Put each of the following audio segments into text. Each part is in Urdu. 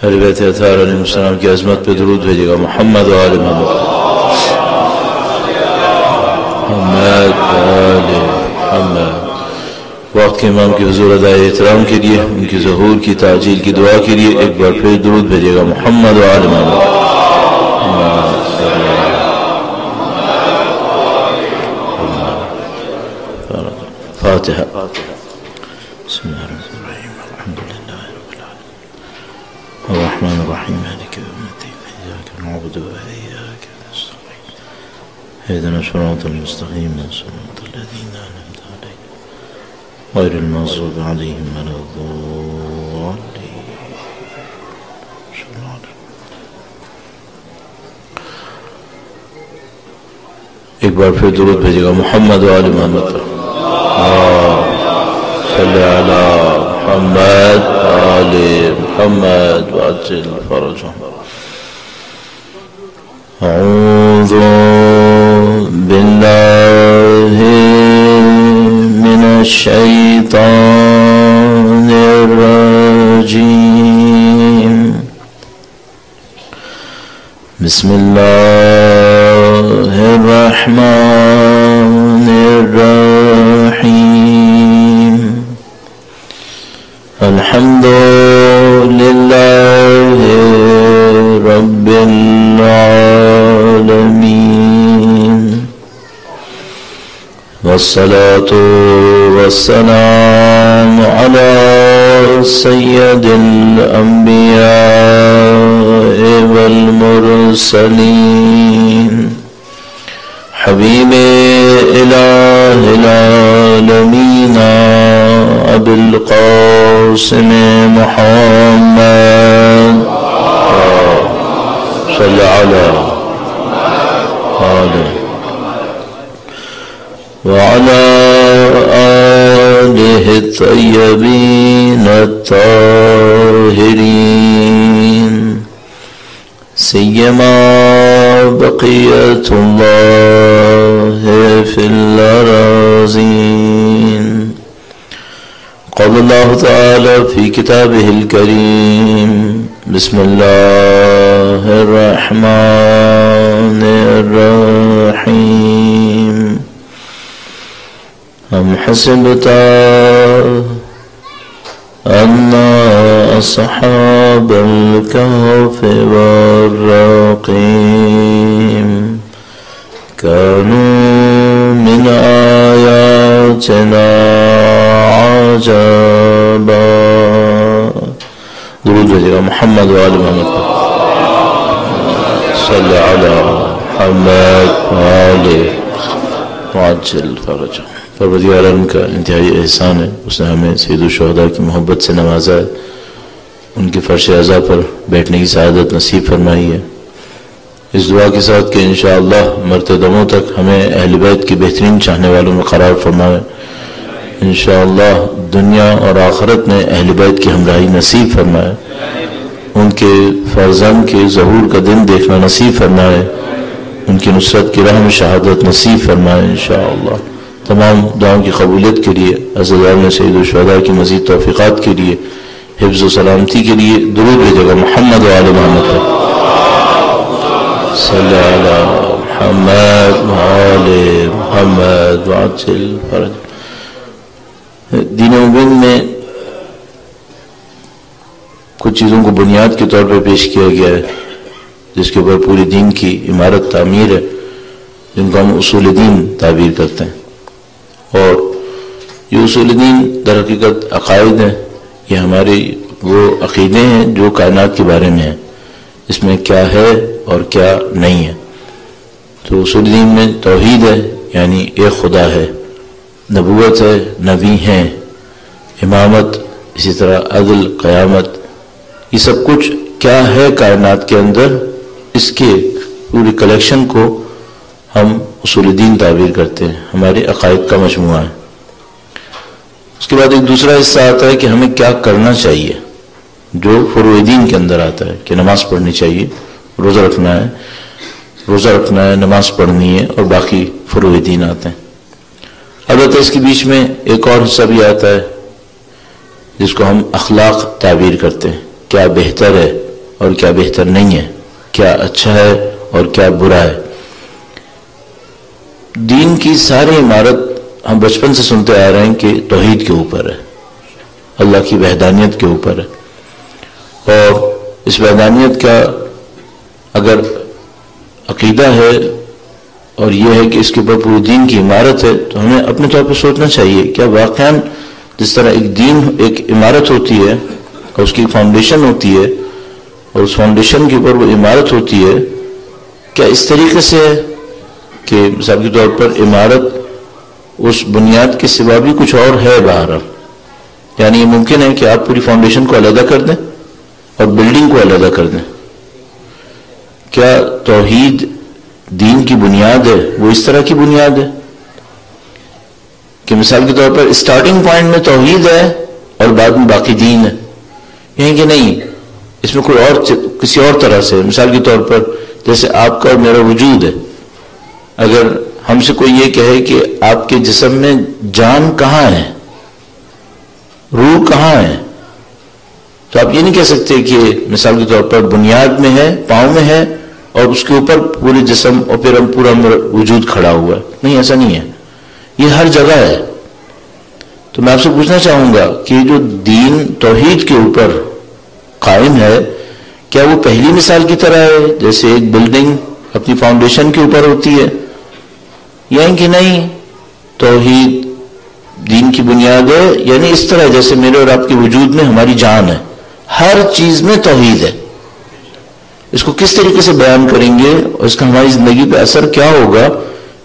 اہل بیت اطہار علیہ السلام کی عظمت پہ درود بھیجے گا. محمد و آل محمد. محمد آل محمد. وقت کے امام کی حضور ادائے احترام کے لیے ان کی ظہور کی تعجیل کی دعا کے لیے ایک بار پھر درود بھیجے گا. محمد و آل محمد. فاتحہ. بسم اللہ الرحمن الرحیم. الحمد للہ رب العالمین الرحمن الرحیم مالک یوم الدین ایاک نعبد و ایاک نستعین اهدنا الصراط المستقیم صراط الذین انعمت علیہم غیر المغضوب علیہم ولا الضالین. ایک بار پھر درود بھیجے گا. محمد و آل محمد. صلی علی محمد آل محمد وعجل فرجهم. اعوذ باللہ من الشیطان الرجیم. بسم اللہ الرحمن الرحیم. الحمد للہ رب العالمین والصلاة والسلام على سید الانبیاء والمرسلین حبیب الہ العالمین ابو القاسم محمد صلی علی آلہ وعلى آلہ الطیبین الطاہرین سیما بقیت اللہ فی الارضین. قال اللہ تعالی فی کتابہ الکریم. بسم اللہ الرحمن الرحیم. ام حسبت ان اصحاب الكهف والرقیم كانوا من آیاتنا عجبا. درود بھیجے گا. محمد و آل محمد. صلی علی محمد و آل وعجل فرجهم. پروردگار عالم کا انتہائی احسان ہے، اس نے ہمیں سید الشہداء کی محبت سے نوازا ہے، ان کے فرش اعضاء پر بیٹھنے کی سعادت نصیب فرمائی ہے. اس دعا کے ساتھ کہ انشاءاللہ مرتے دموں تک ہمیں اہل بیت کی بہترین چاہنے والوں میں قرار فرمائے. انشاءاللہ دنیا اور آخرت میں اہل بیت کی ہمراہی نصیب فرمائے. ان کے فرزند کے ظہور کا دن دیکھنا نصیب فرمائے. ان کی نصرت کی راہ میں شہادت نصیب فرمائے انشاءاللہ. تمام دعاؤں کی قبولیت کے لیے عزیزان سید الشہداء کی مزید توفیقات کے لیے حفظ و سلامتی کے لیے درود بھیجے گا. محمد و آل محمد. صلی علی محمد و آل محمد وعجل فرج. دین و مبین میں کچھ چیزوں کو بنیاد کے طور پر پیش کیا گیا ہے جس کے اوپر پوری دین کی عمارت تعمیر ہے، جن کو ہم اصول دین تعبیر کرتے ہیں. اور یہ اصول دین در حقیقت عقائد ہیں. یہ ہمارے وہ عقیدے ہیں جو کائنات کے بارے میں ہیں، اس میں کیا ہے اور کیا نہیں ہے. تو اصول دین میں توحید ہے، یعنی ایک خدا ہے، نبوت ہے، نبی ہیں، امامت، اسی طرح عدل، قیامت، یہ سب کچھ کیا ہے کائنات کے اندر، اس کے پوری کلیکشن کو ہم اصول دین تعبیر کرتے ہیں. ہمارے عقائد کا مجموعہ ہے. اس کے بعد ایک دوسرا حصہ آتا ہے کہ ہمیں کیا کرنا چاہیے، جو فروع دین کے اندر آتا ہے کہ نماز پڑھنی چاہیے، روزہ رکھنا ہے، نماز پڑھنی ہے، اور باقی فروع دین آتے ہیں. البتہ اس کے بیچ میں ایک اور حصہ بھی آتا ہے جس کو ہم اخلاق تعبیر کرتے ہیں. کیا بہتر ہے اور کیا بہتر نہیں ہے، کیا اچھا ہے اور کیا برا ہے۔ دین کی ساری عمارت ہم بچپن سے سنتے آ رہے ہیں کہ توحید کے اوپر ہے، اللہ کی وحدانیت کے اوپر ہے، اور اس وحدانیت کا اگر عقیدہ ہے اور یہ ہے کہ اس کے اوپر پورے دین کی عمارت ہے، تو ہمیں اپنے طور پر سوچنا چاہیے کیا واقعاً جس طرح ایک دین ایک عمارت ہوتی ہے اور اس کی فاؤنڈیشن ہوتی ہے اور اس فاؤنڈیشن کے اوپر وہ عمارت ہوتی ہے، کیا اس طریقے سے ہے کہ مثال کے طور پر عمارت اس بنیاد کے سوا بھی کچھ اور ہے باہر؟ یعنی یہ ممکن ہے کہ آپ پوری فاؤنڈیشن کو علیحدہ کر دیں اور بلڈنگ کو علیحدہ کر دیں؟ کیا توحید دین کی بنیاد ہے وہ اس طرح کی بنیاد ہے کہ مثال کے طور پر اسٹارٹنگ پوائنٹ میں توحید ہے اور بعد میں باقی دین ہے؟ یعنی کہ نہیں، اس میں کوئی اور کسی اور طرح سے، مثال کے طور پر جیسے آپ کا اور میرا وجود ہے، اگر ہم سے کوئی یہ کہے کہ آپ کے جسم میں جان کہاں ہے، روح کہاں ہے، تو آپ یہ نہیں کہہ سکتے کہ مثال کے طور پر بنیاد میں ہے، پاؤں میں ہے اور اس کے اوپر پورے جسم اور پھر پورا وجود کھڑا ہوا ہے۔ نہیں، ایسا نہیں ہے، یہ ہر جگہ ہے۔ تو میں آپ سے پوچھنا چاہوں گا کہ جو دین توحید کے اوپر قائم ہے، کیا وہ پہلی مثال کی طرح ہے جیسے ایک بلڈنگ اپنی فاؤنڈیشن کے اوپر ہوتی ہے، یعنی کہ نہیں توحید دین کی بنیاد ہے؟ یعنی اس طرح جیسے میرے اور آپ کے وجود میں ہماری جان ہے، ہر چیز میں توحید ہے۔ اس کو کس طریقے سے بیان کریں گے اور اس کا ہماری زندگی پہ اثر کیا ہوگا،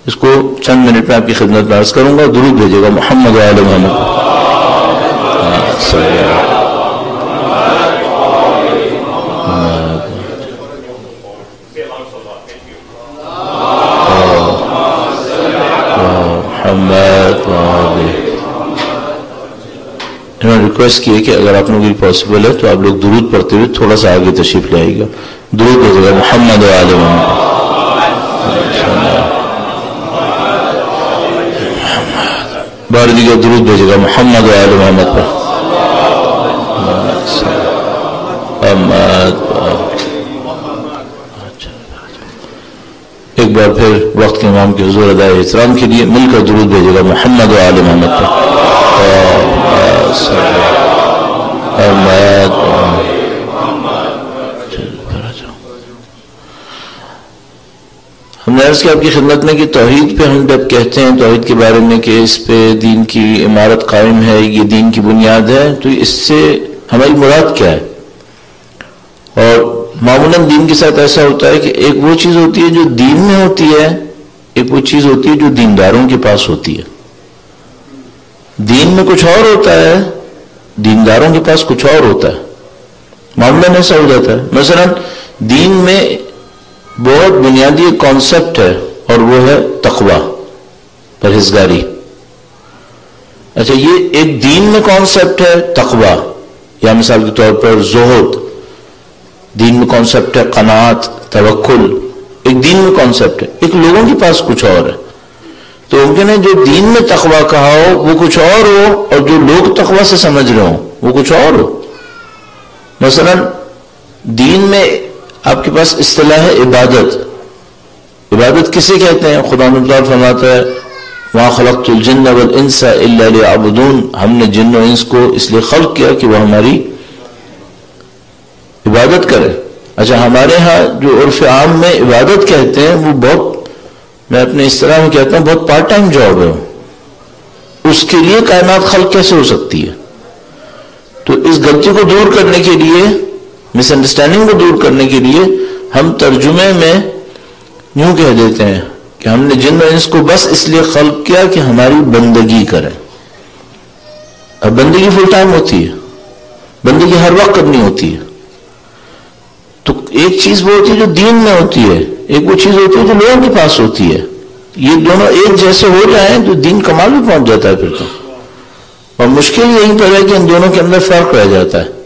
اس کو چند منٹ میں آپ کی خدمت میں عرض کروں گا۔ درود بھیجے گا محمد و آل محمد۔ انہوں نے ریکویسٹ کی ہے کہ اگر آپ لوگوں کی پاسبل ہے تو آپ لوگ درود پڑھتے ہوئے تھوڑا سا آگے تشریف لے آئیے گا۔ درود بھیجے گا محمد و آل محمد۔ بار دیگر درود بھیجے گا محمد و آل محمد پر۔ ایک بار پھر وقت کے امام کے حضور ادائے احترام کے لیے مل کر درود بھیجے گا محمد و آل محمد پر۔ ہم نے عرض کیا آپ کی خدمت میں کہ توحید پہ ہم جب کہتے ہیں توحید کے بارے میں کہ اس پہ دین کی عمارت قائم ہے، یہ دین کی بنیاد ہے، تو اس سے ہماری مراد کیا ہے؟ اور معمولاً دین کے ساتھ ایسا ہوتا ہے کہ ایک وہ چیز ہوتی ہے جو دین میں ہوتی ہے، ایک وہ چیز ہوتی ہے جو دینداروں کے پاس ہوتی ہے۔ دین میں کچھ اور ہوتا ہے، دینداروں کے پاس کچھ اور ہوتا ہے، معمولاً ایسا ہو جاتا ہے۔ مثلا دین میں بہت بنیادی ایک کانسیپٹ ہے اور وہ ہے تقوی، پرہیزگاری۔ اچھا، یہ ایک دین میں کانسیپٹ ہے تقوی، یا مثال کے طور پر زہد، دین میں کانسیپٹ ہے قناعت، توکل، ایک دین میں کانسیپٹ ہے، ایک لوگوں کے پاس کچھ اور ہے۔ تو ممکن ہے جو دین میں تقوی کہا ہو وہ کچھ اور ہو، اور جو لوگ تقوی سے سمجھ رہے ہوں وہ کچھ اور ہو۔ مثلا دین میں آپ کے پاس اصطلاح ہے عبادت۔ عبادت کسے کہتے ہیں؟ خدا تعالیٰ فرماتا ہے وَمَا خَلَقْتُ الْجِنَّ وَالْإِنسَ إِلَّا لِيَعْبُدُونَ، ہم نے جن و انس کو اس لیے خلق کیا کہ وہ ہماری عبادت کرے۔ اچھا، ہمارے ہاں جو عرف عام میں عبادت کہتے ہیں وہ بہت، میں اپنے اس طرح میں کہتا ہوں، بہت پارٹ ٹائم جاب ہے۔ اس کے لیے کائنات خلق کیسے ہو سکتی ہے؟ تو اس غلطی کو دور کرنے کے لیے، مس انڈرسٹینڈنگ کو دور کرنے کے لیے ہم ترجمے میں یوں کہہ دیتے ہیں کہ ہم نے جن و انس کو بس اس لیے خلق کیا کہ ہماری بندگی کریں۔ اب بندگی فل ٹائم ہوتی ہے، بندگی ہر وقت کرنی ہوتی ہے۔ تو ایک چیز وہ ہوتی ہے جو دین میں ہوتی ہے، ایک وہ چیز ہوتی ہے جو لوگوں کے پاس ہوتی ہے۔ یہ دونوں ایک جیسے ہو جائیں تو دین کمال میں پہنچ جاتا ہے پھر تو، اور مشکل یہیں پر ہے کہ ان دونوں کے اندر فرق رہ جاتا ہے۔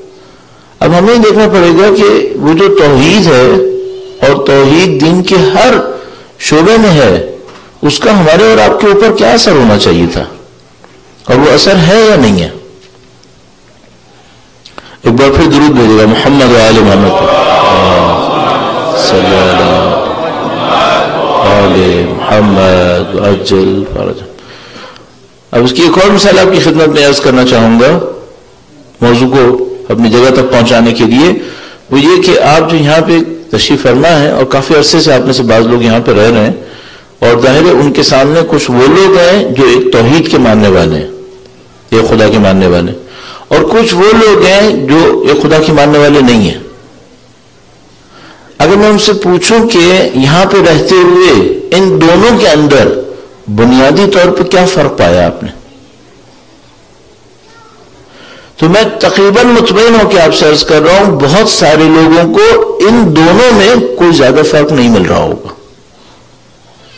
اب ہمیں دیکھنا پڑے گا کہ وہ جو توحید ہے اور توحید دین کے ہر شعبے میں ہے، اس کا ہمارے اور آپ کے اوپر کیا اثر ہونا چاہیے تھا، اور وہ اثر ہے یا نہیں ہے؟ ایک بار پھر درود بھیجے گا محمد و آل محمد۔ صلی اللہ علیہ محمد عجل فرجہ۔ اب اس کی ایک اور مثال آپ کی خدمت میں عرض کرنا چاہوں گا موضوع کو اپنی جگہ تک پہنچانے کے لیے، وہ یہ کہ آپ جو یہاں پہ تشریف فرما ہے اور کافی عرصے سے آپ میں سے بعض لوگ یہاں پہ رہ رہے ہیں، اور ظاہر ہے ان کے سامنے کچھ وہ لوگ ہیں جو ایک توحید کے ماننے والے ہیں، ایک خدا کے ماننے والے، اور کچھ وہ لوگ ہیں جو ایک خدا کے ماننے والے نہیں ہیں۔ اگر میں ان سے پوچھوں کہ یہاں پہ رہتے ہوئے ان دونوں کے اندر بنیادی طور پہ کیا فرق پایا آپ نے، تو میں تقریباً مطمئن ہو کہ آپ سے عرض کر رہا ہوں بہت سارے لوگوں کو ان دونوں میں کوئی زیادہ فرق نہیں مل رہا ہوگا۔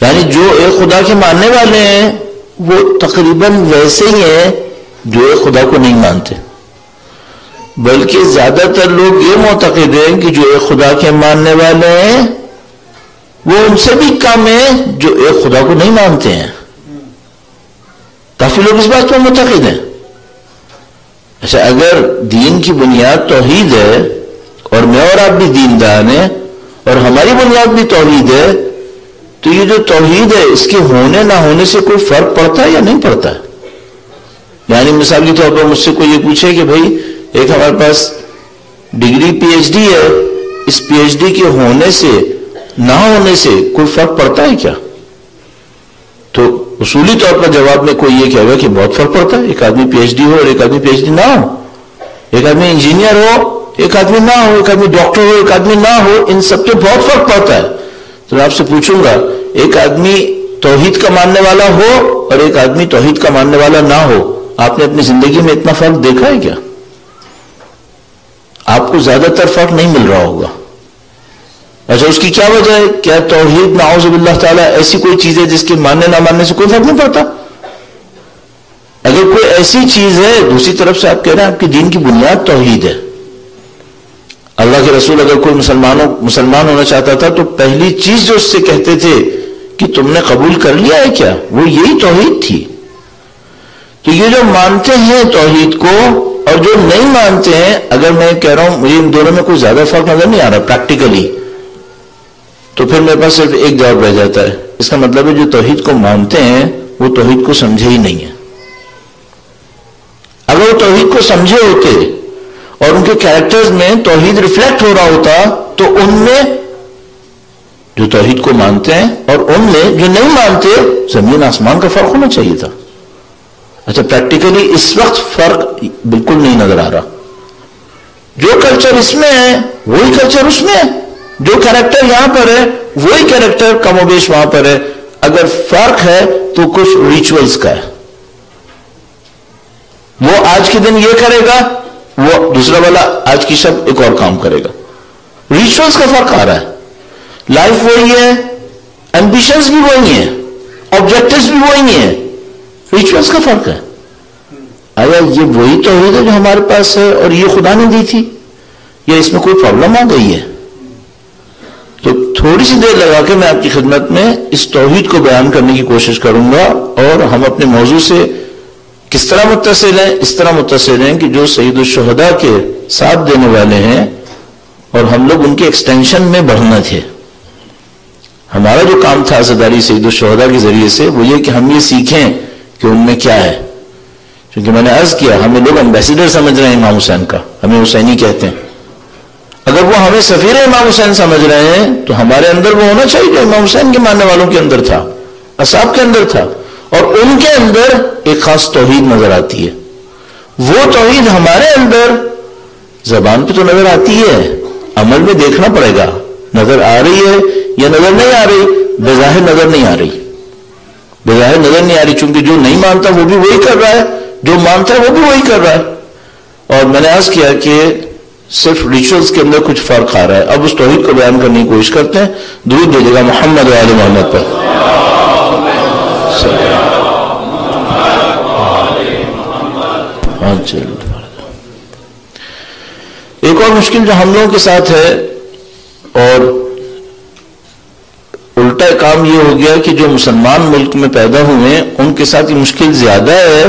یعنی جو ایک خدا کے ماننے والے ہیں وہ تقریباً ویسے ہی ہیں جو ایک خدا کو نہیں مانتے، بلکہ زیادہ تر لوگ یہ معتقد ہیں کہ جو ایک خدا کے ماننے والے ہیں وہ ان سے بھی کم ہیں جو ایک خدا کو نہیں مانتے ہیں۔ کافی لوگ اس بات پر معتقد ہیں۔ اچھا، اگر دین کی بنیاد توحید ہے اور میں اور آپ بھی دیندار ہیں اور ہماری بنیاد بھی توحید ہے، تو یہ جو توحید ہے اس کے ہونے نہ ہونے سے کوئی فرق پڑتا ہے یا نہیں پڑتا ہے؟ یعنی مثال کے طور پر مجھ سے کوئی یہ پوچھے کہ بھائی ایک ہمارے پاس ڈگری پی ایچ ڈی ہے، اس پی ایچ ڈی کے ہونے سے نہ ہونے سے کوئی فرق پڑتا ہے کیا؟ تو اصولی طور پر جواب میں کوئی یہ کہے گا کہ بہت فرق پڑتا ہے۔ ایک آدمی پی ایچ ڈی ہو اور ایک آدمی پی ایچ ڈی نہ ہو، ایک آدمی انجینئر ہو ایک آدمی نہ ہو، ایک آدمی ڈاکٹر ہو ایک آدمی نہ ہو، ان سب پہ بہت فرق پڑتا ہے۔ تو میں آپ سے پوچھوں گا، ایک آدمی توحید کا ماننے والا ہو اور ایک آدمی توحید کا ماننے والا نہ ہو، آپ نے اپنی زندگی میں اتنا فرق دیکھا ہے کیا؟ آپ کو زیادہ تر فرق نہیں مل رہا ہوگا۔ اچھا، اس کی کیا وجہ ہے؟ کیا توحید نعوذ باللہ تعالیٰ ایسی کوئی چیز ہے جس کے ماننے نہ ماننے سے کوئی فرق نہیں پڑتا؟ اگر کوئی ایسی چیز ہے، دوسری طرف سے آپ کہہ رہے ہیں آپ کی دین کی بنیاد توحید ہے۔ اللہ کے رسول اگر کوئی مسلمان ہونا چاہتا تھا تو پہلی چیز جو اس سے کہتے تھے کہ تم نے قبول کر لیا ہے کیا، وہ یہی توحید تھی۔ تو یہ جو مانتے ہیں توحید کو اور جو نہیں مانتے ہیں، اگر میں کہہ رہا ہوں مجھے ان دونوں میں کوئی زیادہ فرق نظر نہیں آ رہا پریکٹیکلی، تو پھر میرے پاس صرف ایک جواب رہ جاتا ہے، اس کا مطلب ہے جو توحید کو مانتے ہیں وہ توحید کو سمجھے ہی نہیں ہے۔ اگر وہ توحید کو سمجھے ہوتے اور ان کے کیریکٹرز میں توحید ریفلیکٹ ہو رہا ہوتا تو ان میں جو توحید کو مانتے ہیں اور ان میں جو نہیں مانتے زمین آسمان کا فرق ہونا چاہیے تھا۔ اچھا، پریکٹیکلی اس وقت فرق بالکل نہیں نظر آ رہا۔ جو کلچر اس میں ہے وہی کلچر اس میں ہے، جو کیریکٹر یہاں پر ہے وہی کیریکٹر کم و بیش وہاں پر ہے۔ اگر فرق ہے تو کچھ ریچولز کا ہے، وہ آج کے دن یہ کرے گا، وہ دوسرا والا آج کی شب ایک اور کام کرے گا۔ ریچولز کا فرق آ رہا ہے، لائف وہی ہے، ایمبیشنز بھی وہی ہیں، آبجیکٹیوز بھی وہی ہیں، ریچولز کا فرق ہے۔ آیا یہ وہی توحید ہے جو ہمارے پاس ہے اور یہ خدا نے دی تھی، یا اس میں کوئی پرابلم آ گئی ہے؟ تو تھوڑی سی دیر لگا کے میں آپ کی خدمت میں اس توحید کو بیان کرنے کی کوشش کروں گا، اور ہم اپنے موضوع سے کس طرح متصل ہیں؟ اس طرح متصل ہیں کہ جو سید الشہداء کے ساتھ دینے والے ہیں اور ہم لوگ ان کے ایکسٹینشن میں بڑھنا تھے۔ ہمارا جو کام تھا عزاداری سید الشہداء کے ذریعے سے وہ یہ کہ ہم یہ سیکھیں کہ ان میں کیا ہے، کیونکہ میں نے عرض کیا ہمیں لوگ امبیسیڈر سمجھ رہے ہیں امام حسین کا، ہمیں حسینی کہتے ہیں۔ اگر وہ ہمیں سفیر امام حسین سمجھ رہے ہیں تو ہمارے اندر وہ ہونا چاہیے جو امام حسین کے ماننے والوں کے اندر تھا، اصحاب کے اندر تھا، اور ان کے اندر ایک خاص توحید نظر آتی ہے۔ وہ توحید ہمارے اندر زبان پہ تو نظر آتی ہے، عمل میں دیکھنا پڑے گا نظر آ رہی ہے یا نظر نہیں آ رہی۔ بظاہر نظر نہیں آ رہی، بظاہر نظر نہیں آ رہی، چونکہ جو نہیں مانتا وہ بھی وہی کر رہا ہے، جو مانتا ہے وہ بھی وہی کر رہا ہے۔ اور میں نے عرض کیا کہ صرف ریچولز کے اندر کچھ فرق آ رہا ہے۔ اب اس توحید کو بیان کرنے کی کوشش کرتے ہیں۔ درود بھیجیے گا محمد و آل محمد پر۔ ایک اور مشکل جو ہم لوگوں کے ساتھ ہے، اور الٹا کام یہ ہو گیا کہ جو مسلمان ملک میں پیدا ہوئے ان کے ساتھ یہ مشکل زیادہ ہے،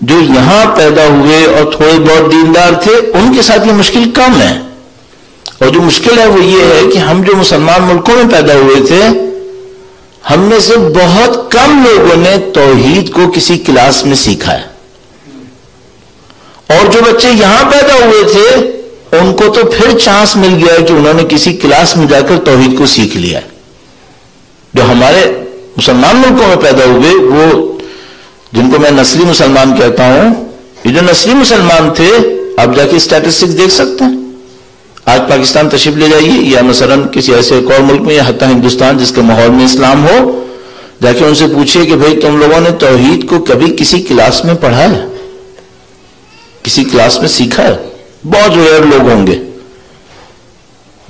جو یہاں پیدا ہوئے اور تھوڑے بہت دیندار تھے ان کے ساتھ یہ مشکل کم ہے۔ اور جو مشکل ہے وہ یہ ہے کہ ہم جو مسلمان ملکوں میں پیدا ہوئے تھے، ہم میں سے بہت کم لوگوں نے توحید کو کسی کلاس میں سیکھا ہے، اور جو بچے یہاں پیدا ہوئے تھے ان کو تو پھر چانس مل گیا ہے کہ انہوں نے کسی کلاس میں جا کر توحید کو سیکھ لیا ہے۔ جو ہمارے مسلمان ملکوں میں پیدا ہوئے، وہ جن کو میں نسلی مسلمان کہتا ہوں، یہ جو نسلی مسلمان تھے، آپ جا کے اسٹیٹسٹکس دیکھ سکتے ہیں۔ آج پاکستان تشریف لے جائیے یا مثلا کسی ایسے ایک اور ملک میں یا حتیٰ ہندوستان جس کے ماحول میں اسلام ہو، جا کے ان سے پوچھئے کہ بھئی تم لوگوں نے توحید کو کبھی کسی کلاس میں پڑھا ہے، کسی کلاس میں سیکھا ہے؟ بہت ریئر لوگ ہوں گے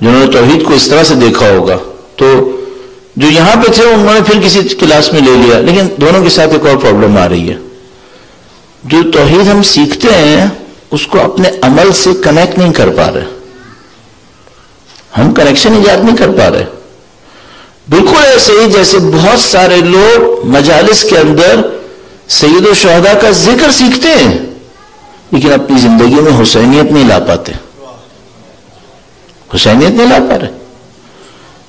جنہوں نے توحید کو اس طرح سے دیکھا ہوگا۔ تو جو یہاں پہ تھے انہوں نے پھر کسی کلاس میں لے لیا، لیکن دونوں کے ساتھ ایک اور پرابلم آ رہی ہے۔ جو توحید ہم سیکھتے ہیں اس کو اپنے عمل سے کنیکٹ نہیں کر پا رہے، ہم کنیکشن ایجاد نہیں کر پا رہے۔ بالکل ایسے ہی جیسے بہت سارے لوگ مجالس کے اندر سید الشہداء کا ذکر سیکھتے ہیں لیکن اپنی زندگی میں حسینیت نہیں لا پاتے، حسینیت نہیں لا پا رہے۔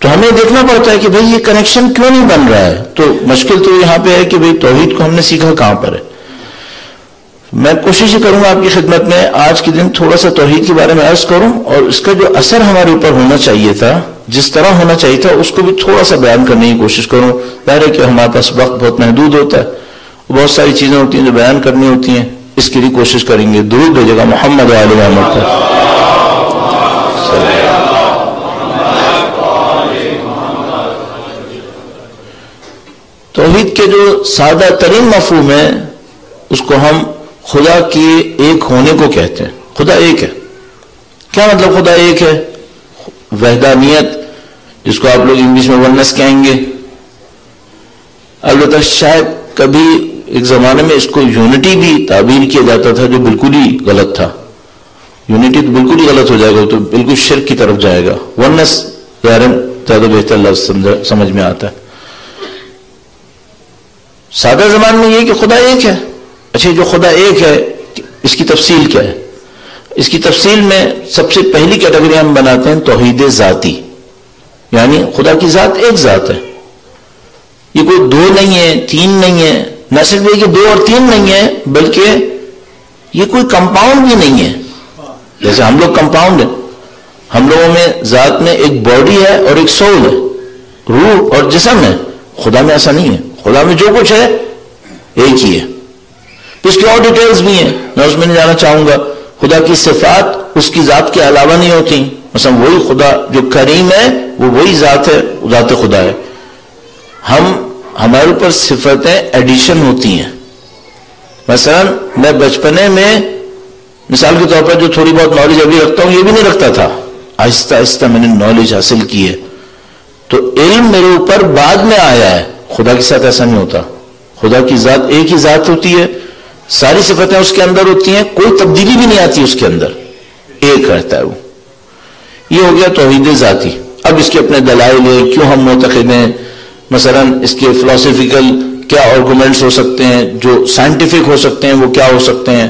تو ہمیں دیکھنا پڑتا ہے کہ بھئی یہ کنیکشن کیوں نہیں بن رہا ہے۔ تو مشکل تو یہاں پہ ہے کہ بھئی توحید کو ہم نے سیکھا کہاں پر ہے۔ میں کوشش کروں گا آپ کی خدمت میں آج کے دن تھوڑا سا توحید کے بارے میں عرض کروں، اور اس کا جو اثر ہمارے اوپر ہونا چاہیے تھا، جس طرح ہونا چاہیے تھا، اس کو بھی تھوڑا سا بیان کرنے کی کوشش کروں۔ ظاہر ہے کہ ہمارے پاس وقت بہت محدود ہوتا ہے، بہت ساری چیزیں ہوتی ہیں جو بیان کرنی ہوتی ہیں، اس کے لیے کوشش کریں گے۔ درود بھیجے گا محمد و آل محمد پر۔ توحید کے جو سادہ ترین مفہوم ہے اس کو ہم خدا کے ایک ہونے کو کہتے ہیں۔ خدا ایک ہے۔ کیا مطلب خدا ایک ہے؟ وحدانیت، جس کو آپ لوگ انگلش میں ونس کہیں گے۔ البتہ شاید کبھی ایک زمانے میں اس کو یونٹی بھی تعبیر کیا جاتا تھا، جو بالکل ہی غلط تھا۔ یونٹی تو بالکل ہی غلط ہو جائے گا، تو بالکل شرک کی طرف جائے گا۔ ونس زیادہ بہتر لفظ سمجھ میں آتا ہے۔ سادہ زبان میں یہ کہ خدا ایک ہے۔ اچھا، جو خدا ایک ہے اس کی تفصیل کیا ہے؟ اس کی تفصیل میں سب سے پہلی کیٹیگری ہم بناتے ہیں توحید ذاتی، یعنی خدا کی ذات ایک ذات ہے۔ یہ کوئی دو نہیں ہے، تین نہیں ہے، نہ صرف یہ کہ دو اور تین نہیں ہے، بلکہ یہ کوئی کمپاؤنڈ بھی نہیں ہے۔ جیسے ہم لوگ کمپاؤنڈ ہیں، ہم لوگوں میں ذات میں ایک باڈی ہے اور ایک سول ہے، روح اور جسم ہے۔ خدا میں ایسا نہیں ہے۔ خدا میں جو کچھ ہے ایک ہی ہے۔ اس کی اور ڈیٹیلز بھی ہیں، میں اس میں نہیں جانا چاہوں گا۔ خدا کی صفات اس کی ذات کے علاوہ نہیں ہوتی۔ مثلا وہی خدا جو کریم ہے وہ وہی ذات ہے، ذات خدا ہے۔ ہمارے اوپر صفتیں ایڈیشن ہوتی ہیں۔ مثلا میں بچپنے میں مثال کے طور پر جو تھوڑی بہت نالج ابھی رکھتا ہوں، یہ بھی نہیں رکھتا تھا۔ آہستہ آہستہ میں نے نالج حاصل کی ہے، تو علم میرے اوپر بعد میں آیا ہے۔ خدا کے ساتھ ایسا نہیں ہوتا۔ خدا کی ذات ایک ہی ذات ہوتی ہے، ساری صفتیں اس کے اندر ہوتی ہیں، کوئی تبدیلی بھی نہیں آتی اس کے اندر، ایک رہتا ہے وہ۔ یہ ہو گیا توحید ذاتی۔ اب اس کے اپنے دلائل ہیں، کیوں ہم معتقد ہیں، مثلا اس کے فلسفیکل کیا آرگومنٹس ہو سکتے ہیں، جو سائنٹیفک ہو سکتے ہیں وہ کیا ہو سکتے ہیں،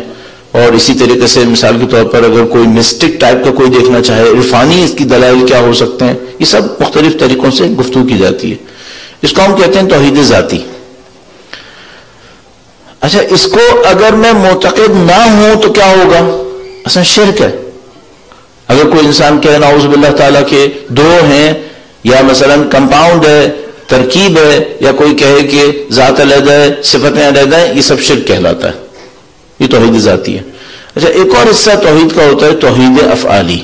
اور اسی طریقے سے مثال کے طور پر اگر کوئی مسٹک ٹائپ کا کوئی دیکھنا چاہے، عرفانی اس کی دلائل کیا ہو سکتے ہیں، یہ سب مختلف طریقوں سے گفتگو کی جاتی ہے۔ اس کو ہم کہتے ہیں توحید ذاتی۔ اچھا، اس کو اگر میں معتقد نہ ہوں تو کیا ہوگا؟ اصلا شرک ہے۔ اگر کوئی انسان کہے نعوذ باللہ تعالیٰ کے دو ہیں، یا مثلا کمپاؤنڈ ہے، ترکیب ہے، یا کوئی کہے کہ ذات علیحدہ ہے، صفتیں علیحدہ ہیں، یہ سب شرک کہلاتا ہے۔ یہ توحید ذاتی ہے۔ اچھا، ایک اور حصہ توحید کا ہوتا ہے توحید افعالی۔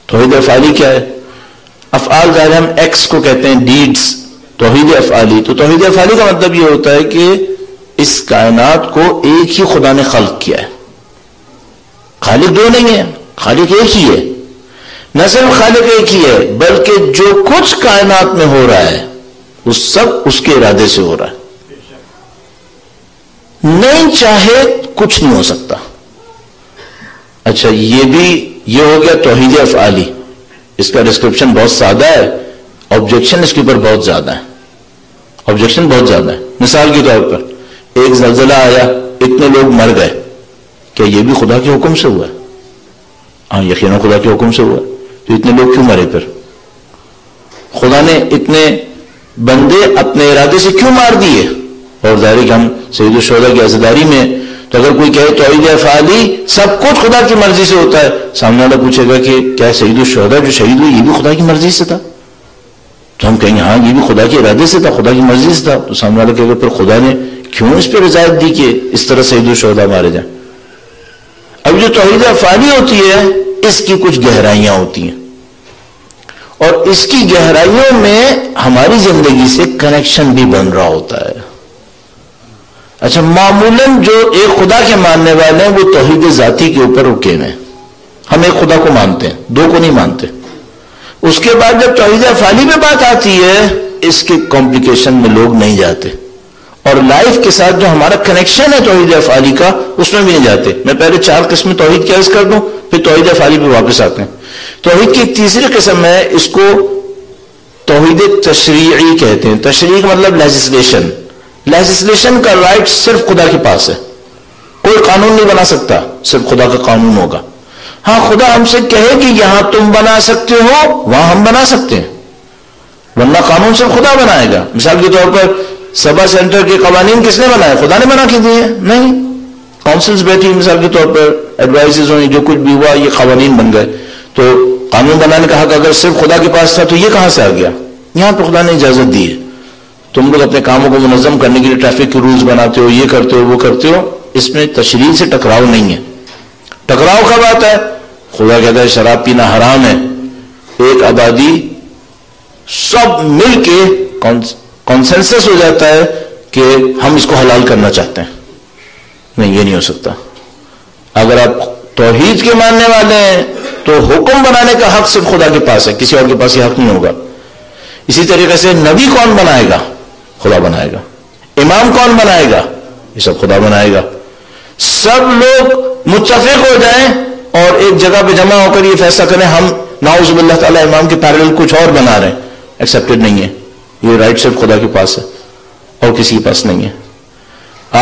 توحید افعالی کیا ہے؟ افعال ظاہر ہم ایکس کو کہتے ہیں، ڈیڈز۔ توحید افعالی، تو توحید افعالی کا مطلب یہ ہوتا ہے کہ اس کائنات کو ایک ہی خدا نے خلق کیا ہے۔ خالق دو نہیں ہے، خالق ایک ہی ہے۔ نہ صرف خالق ایک ہی ہے، بلکہ جو کچھ کائنات میں ہو رہا ہے وہ سب اس کے ارادے سے ہو رہا ہے۔ نہیں چاہے کچھ نہیں ہو سکتا۔ اچھا، یہ ہو گیا توحید افعالی۔ اس کا ڈسکرپشن بہت سادہ ہے، آبجیکشن اس کے اوپر بہت زیادہ ہے۔ آبجیکشن بہت زیادہ ہے۔ مثال کے طور پر ایک زلزلہ آیا، اتنے لوگ مر گئے، کیا یہ بھی خدا کے حکم سے ہوا ہے؟ ہاں، یقیناً خدا کے حکم سے ہوا ہے، تو اتنے لوگ کیوں مرے؟ پھر خدا نے اتنے بندے اپنے ارادے سے کیوں مار دیے؟ اور ظاہر کہ ہم سید الشہداء کی عزاداری میں، تو اگر کوئی کہے توحید افعالی سب کچھ خدا کی مرضی سے ہوتا ہے، سامنے والا پوچھے گا کہ کیا سید الشہداء جو شہید ہوئے یہ بھی خدا کی مرضی سے تھا؟ تو ہم کہیں گے ہاں یہ بھی خدا کے ارادے سے تھا، خدا کی مرضی سے تھا. تو سامنے والا کہے گا پھر خدا نے کیوں اس پہ رضایت دی کہ اس طرح سید الشہداء مارے جائیں؟ اب جو توحید افعالی ہوتی ہے اس کی کچھ گہرائیاں ہوتی ہیں، اور اس کی گہرائیوں میں ہماری زندگی سے کنیکشن بھی بن رہا ہوتا ہے. اچھا، معمولاً جو ایک خدا کے ماننے والے ہیں وہ توحید ذاتی کے اوپر رکے ہوئے ہیں. ہم ایک خدا کو مانتے ہیں، دو کو نہیں مانتے. اس کے بعد جب توحید افعالی پہ بات آتی ہے اس کے کمپلیکیشن میں لوگ نہیں جاتے، اور لائف کے ساتھ جو ہمارا کنیکشن ہے توحید افعالی کا اس میں بھی نہیں جاتے. میں پہلے 4 قسم توحید کی عرض کر دوں پھر توحید افعالی پہ واپس آتے ہیں. توحید کی ایک تیسری قسم ہے، اس کو توحید تشریعی کہتے ہیں. تشریع کا مطلب لیجسلیشن. لیجسلیشن کا رائٹ صرف خدا کے پاس ہے. کوئی قانون نہیں بنا سکتا، صرف خدا کا قانون ہوگا. ہاں خدا ہم سے کہے کہ یہاں تم بنا سکتے ہو وہاں ہم بنا سکتے ہیں، ورنہ قانون صرف خدا بنائے گا. مثال کے طور پر سبا سینٹر کے قوانین کس نے بنائے؟ خدا نے بنا کے دیے؟ نہیں. کاؤنسلز بیٹھی مثال کے طور پر ایڈوائزز ہوئی، جو کچھ بھی ہوا یہ قوانین بن گئے. تو قانون بنانے کا حق اگر صرف خدا کے پاس تھا تو یہ کہاں سے آ گیا؟ یہاں پہ خدا نے اجازت دی ہے. تم لوگ اپنے کاموں کو منظم کرنے کے لیے ٹریفک کے رولز بناتے ہو، یہ کرتے ہو وہ کرتے ہو. اس میں تشریع سے ٹکراؤ نہیں ہے. ٹکراؤ کب آتا ہے؟ خدا کہتا ہے شراب پینا حرام ہے، ایک آبادی سب مل کے کانسنسس ہو جاتا ہے کہ ہم اس کو حلال کرنا چاہتے ہیں. نہیں، یہ نہیں ہو سکتا. اگر آپ توحید کے ماننے والے ہیں تو حکم بنانے کا حق صرف خدا کے پاس ہے، کسی اور کے پاس یہ حق نہیں ہوگا. اسی طریقے سے نبی کون بنائے گا؟ خدا بنائے گا. امام کون بنائے گا؟ یہ سب خدا بنائے گا. سب لوگ متفق ہو جائیں اور ایک جگہ پہ جمع ہو کر یہ فیصلہ کریں ہم نعوذ باللہ تعالیٰ امام کے پیرلل کچھ اور بنا رہے ہیں، ایکسیپٹڈ نہیں ہے. یہ رائٹ صرف خدا کے پاس ہے اور کسی کے پاس نہیں ہے.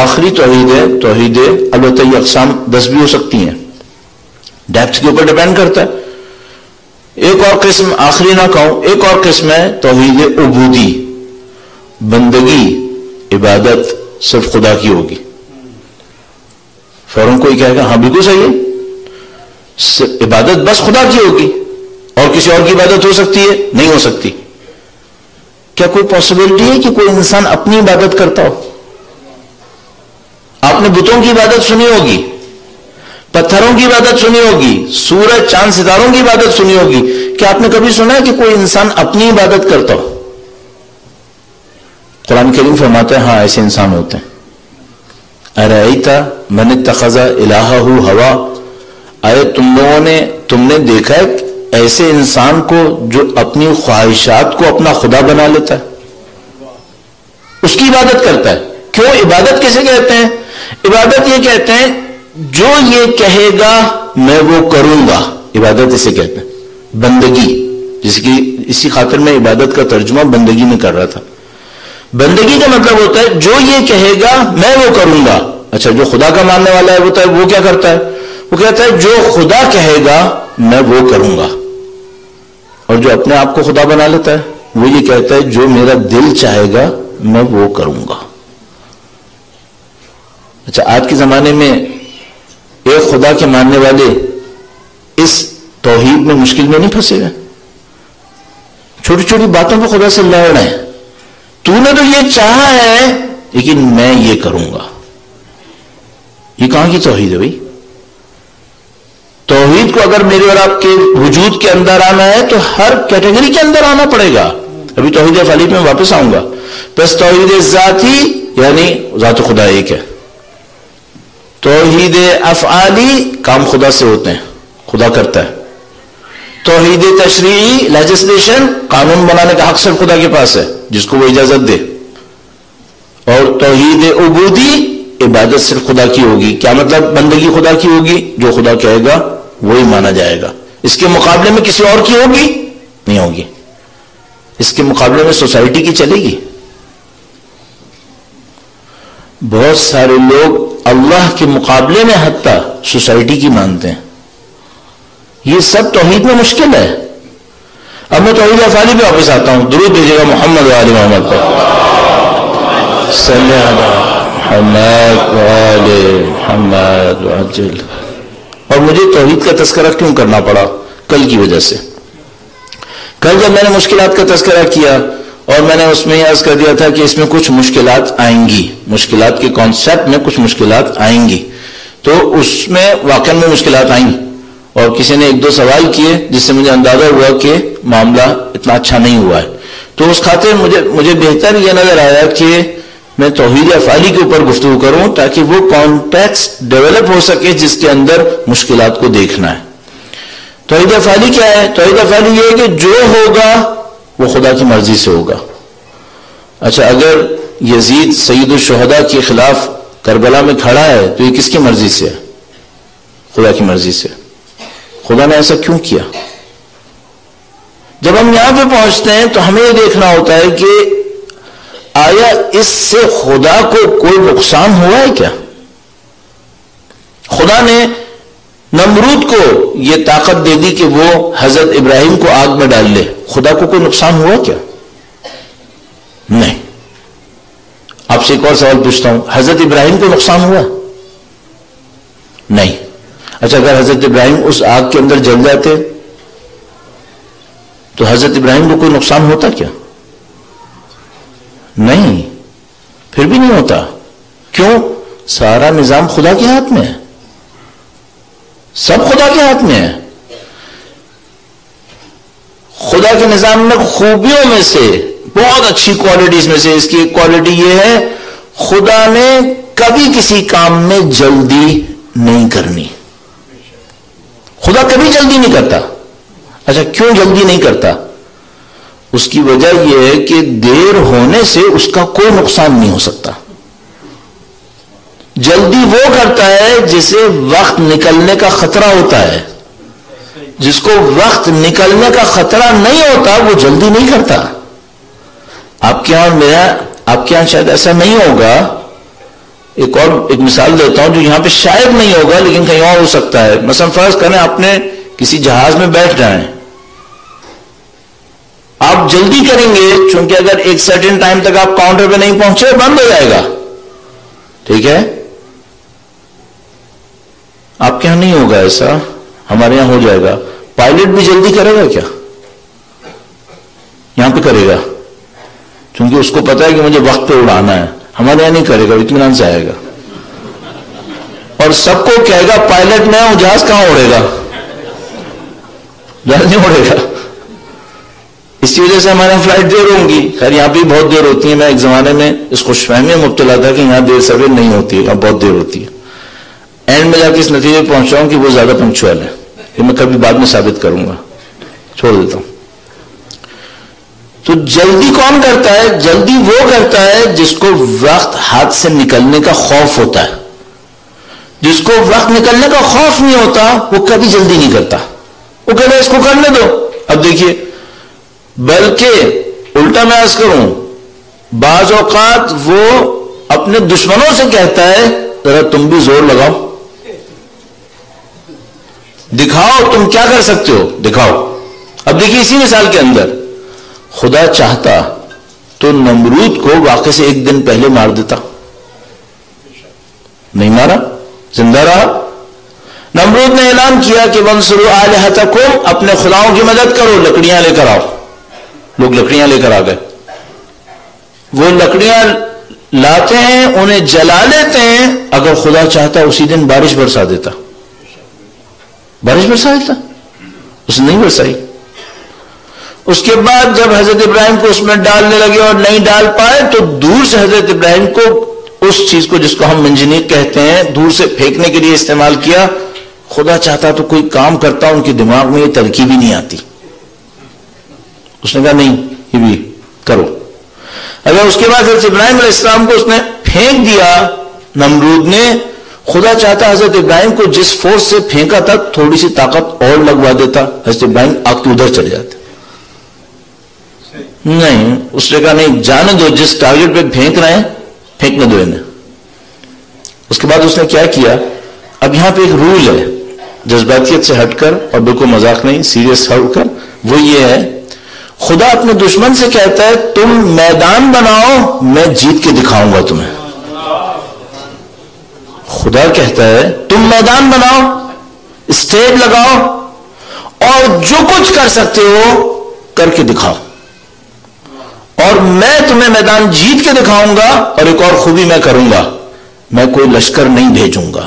آخری توحید ہے توحید، البتہ یہ اقسام 10 بھی ہو سکتی ہیں، ڈیپتھ کے اوپر ڈیپینڈ کرتا ہے. ایک اور قسم، آخری نہ کہوں، ایک اور قسم ہے توحید عبودی. بندگی، عبادت صرف خدا کی ہوگی. فوراً کوئی کہے گا ہاں بالکل صحیح ہے، عبادت بس خدا کی ہوگی اور کسی اور کی عبادت ہو سکتی ہے؟ نہیں ہو سکتی. کیا کوئی پاسبلٹی ہے کہ کوئی انسان اپنی عبادت کرتا ہو؟ آپ نے بتوں کی عبادت سنی ہوگی، پتھروں کی عبادت سنی ہوگی، سورج چاند ستاروں کی عبادت سنی ہوگی. کیا آپ نے کبھی سنا ہے کہ کوئی انسان اپنی عبادت کرتا ہو؟ قرآن کریم فرماتا ہے ہاں ایسے انسان ہوتے ہیں. ارأیت من اتخذ الہہ ہوا، آئے تم نے دیکھا ہے ایسے انسان کو جو اپنی خواہشات کو اپنا خدا بنا لیتا ہے، اس کی عبادت کرتا ہے. کیوں؟ عبادت کسے کہتے ہیں؟ عبادت یہ کہتے ہیں جو یہ کہے گا میں وہ کروں گا، عبادت اسے کہتے ہیں. بندگی، جس کی اسی خاطر میں عبادت کا ترجمہ بندگی میں کر رہا تھا. بندگی کا مطلب ہوتا ہے جو یہ کہے گا میں وہ کروں گا. اچھا، جو خدا کا ماننے والا ہے وہ کیا کرتا ہے؟ وہ کہتا ہے جو خدا کہے گا میں وہ کروں گا. اور جو اپنے آپ کو خدا بنا لیتا ہے وہ یہ کہتا ہے جو میرا دل چاہے گا میں وہ کروں گا. اچھا، آج کے زمانے میں ایک خدا کے ماننے والے اس توحید میں مشکل میں نہیں پھنسے گئے. چھوٹی چھوٹی باتوں پہ خدا سے لڑ رہے ہیں. تو نے تو یہ چاہا ہے لیکن میں یہ کروں گا. یہ کہاں کی توحید ہے بھائی؟ توحید کو اگر میرے اور آپ کے وجود کے اندر آنا ہے تو ہر کیٹیگری کے اندر آنا پڑے گا. ابھی توحید افعالی میں واپس آؤں گا. بس توحید ذاتی یعنی ذات خدا ایک ہے. توحید افعالی کام خدا سے ہوتے ہیں، خدا کرتا ہے. توحید تشریعی لیجسلیشن، قانون بنانے کا حق صرف خدا کے پاس ہے جس کو وہ اجازت دے. اور توحید عبودی، عبادت صرف خدا کی ہوگی. کیا مطلب؟ بندگی خدا کی ہوگی، جو خدا کہے گا وہی مانا جائے گا. اس کے مقابلے میں کسی اور کی ہوگی؟ نہیں ہوگی. اس کے مقابلے میں سوسائٹی کی چلے گی. بہت سارے لوگ اللہ کے مقابلے میں حتیٰ سوسائٹی کی مانتے ہیں. یہ سب توحید میں مشکل ہے. اب میں توحید افعالی پہ واپس آتا ہوں. درود بھیجیے گا محمد و آل محمد پر. صلی علی محمد و آل محمد وعجل. اور مجھے توحید کا تذکرہ کیوں کرنا پڑا؟ کل کی وجہ سے. کل جب میں نے مشکلات کا تذکرہ کیا اور میں نے اس میں عرض کر دیا تھا کہ اس میں کچھ مشکلات آئیں گی، مشکلات کے کانسیپٹ میں کچھ مشکلات آئیں گی، تو اس میں واقعا میں مشکلات آئیں، اور کسی نے ایک دو سوال کیے جس سے مجھے اندازہ ہوا کہ معاملہ اتنا اچھا نہیں ہوا ہے. تو اس خاطر مجھے بہتر یہ نظر آیا کہ میں توحید افعالی کے اوپر گفتگو کروں تاکہ وہ کانٹیکسٹ ڈیولپ ہو سکے جس کے اندر مشکلات کو دیکھنا ہے. توحید افعالی کیا ہے؟ توحید افعالی یہ ہے کہ جو ہوگا وہ خدا کی مرضی سے ہوگا. اچھا، اگر یزید سید الشہداء کے خلاف کربلا میں کھڑا ہے تو یہ کس کی مرضی سے ہے؟ خدا کی مرضی سے. خدا نے ایسا کیوں کیا؟ جب ہم یہاں پہ پہنچتے ہیں تو ہمیں یہ دیکھنا ہوتا ہے کہ آیا اس سے خدا کو کوئی نقصان ہوا ہے کیا؟ خدا نے نمرود کو یہ طاقت دے دی کہ وہ حضرت ابراہیم کو آگ میں ڈال لے. خدا کو کوئی نقصان ہوا کیا؟ نہیں. آپ سے ایک اور سوال پوچھتا ہوں، حضرت ابراہیم کو نقصان ہوا؟ نہیں. اچھا، اگر حضرت ابراہیم اس آگ کے اندر جل جاتے تو حضرت ابراہیم کو کوئی نقصان ہوتا کیا؟ نہیں، پھر بھی نہیں ہوتا. کیوں؟ سارا نظام خدا کے ہاتھ میں ہے، سب خدا کے ہاتھ میں ہے. خدا کے نظام میں خوبیوں میں سے، بہت اچھی کوالٹیز میں سے اس کی ایک کوالٹی یہ ہے، خدا نے کبھی کسی کام میں جلدی نہیں کرنی. خدا کبھی جلدی نہیں کرتا. اچھا، کیوں جلدی نہیں کرتا؟ اس کی وجہ یہ ہے کہ دیر ہونے سے اس کا کوئی نقصان نہیں ہو سکتا. جلدی وہ کرتا ہے جسے وقت نکلنے کا خطرہ ہوتا ہے. جس کو وقت نکلنے کا خطرہ نہیں ہوتا وہ جلدی نہیں کرتا. آپ کے یہاں شاید ایسا نہیں ہوگا. ایک مثال دیتا ہوں جو یہاں پہ شاید نہیں ہوگا لیکن کہیں اور ہو سکتا ہے. مثلا فرض کریں آپ نے کسی جہاز میں بیٹھ جائیں، آپ جلدی کریں گے چونکہ اگر ایک سرٹن ٹائم تک آپ کاؤنٹر پہ نہیں پہنچے بند ہو جائے گا. ٹھیک ہے، آپ کے یہاں نہیں ہوگا ایسا، ہمارے یہاں ہو جائے گا. پائلٹ بھی جلدی کرے گا کیا؟ یہاں پہ کرے گا چونکہ اس کو پتا ہے کہ مجھے وقت پہ اڑانا ہے. ہمارے یہاں نہیں کرے گا، اطمینان سے آئے گا اور سب کو کہے گا پائلٹ میں ہوں، جہاز کہاں اڑے گا؟ جہاز نہیں اڑے گا. اسی وجہ سے ہمارے یہاں فلائٹ دیر ہوں گی. خیر یہاں بھی بہت دیر ہوتی ہے. میں ایک زمانے میں اس خوش فہمی میں مبتلا تھا کہ یہاں دیر سویر نہیں ہوتی ہے، یہاں بہت دیر ہوتی ہے. اینڈ میں جا کے اس نتیجے پہنچا ہوں کہ وہ زیادہ پنکچوئل ہے. یہ میں کبھی بعد میں ثابت کروں گا، چھوڑ دیتا ہوں. تو جلدی کون کرتا ہے؟ جلدی وہ کرتا ہے جس کو وقت ہاتھ سے نکلنے کا خوف ہوتا ہے. جس کو وقت نکلنے کا خوف نہیں ہوتا وہ کبھی جلدی نہیں کرتا. وہ کہتا ہے اس کو کرنے دو. اب دیکھیے، بلکہ الٹا میں عرض کروں، بعض اوقات وہ اپنے دشمنوں سے کہتا ہے ذرا تم بھی زور لگاؤ، دکھاؤ تم کیا کر سکتے ہو، دکھاؤ. اب دیکھیے اسی مثال کے اندر خدا چاہتا تو نمرود کو واقع سے ایک دن پہلے مار دیتا. نہیں مارا، زندہ رہا. نمرود نے اعلان کیا کہ وَانصُرُوا آلِهَتَكُمْ، اپنے خداؤں کی مدد کرو، لکڑیاں لے کر آؤ. لوگ لکڑیاں لے کر آ گئے. وہ لکڑیاں لاتے ہیں، انہیں جلا لیتے ہیں. اگر خدا چاہتا اسی دن بارش برسا دیتا. بارش برسا دیتا، اس نے نہیں برسائی. اس کے بعد جب حضرت ابراہیم کو اس میں ڈالنے لگے اور نہیں ڈال پائے تو دور سے حضرت ابراہیم کو اس چیز کو جس کو ہم منجنیق کہتے ہیں دور سے پھینکنے کے لیے استعمال کیا. خدا چاہتا تو کوئی کام کرتا، ان کے دماغ میں یہ ترکیب ہی نہیں آتی. اس نے کہا نہیں یہ بھی کرو. اگر اس کے بعد حضرت ابراہیم علیہ السلام کو اس نے پھینک دیا نمرود نے، خدا چاہتا حضرت ابراہیم کو جس فورس سے پھینکا تھا تھوڑی سی طاقت اور لگوا دیتا، حضرت ابراہیم آگ کے ادھر چلے جاتے. نہیں، اس نے کہا نہیں، جانے دو، جس ٹارگٹ پہ پھینک رہے ہیں پھینکنے دو انہیں. اس کے بعد اس نے کیا کیا؟ اب یہاں پہ ایک رول ہے جذباتیت سے ہٹ کر اور بالکل مذاق نہیں، سیریس ہٹ کر. وہ یہ ہے خدا اپنے دشمن سے کہتا ہے تم میدان بناؤ میں جیت کے دکھاؤں گا تمہیں. خدا کہتا ہے تم میدان بناؤ، اسٹیج لگاؤ اور جو کچھ کر سکتے ہو کر کے دکھاؤ، اور میں تمہیں میدان جیت کے دکھاؤں گا. اور ایک اور خوبی میں کروں گا، میں کوئی لشکر نہیں بھیجوں گا.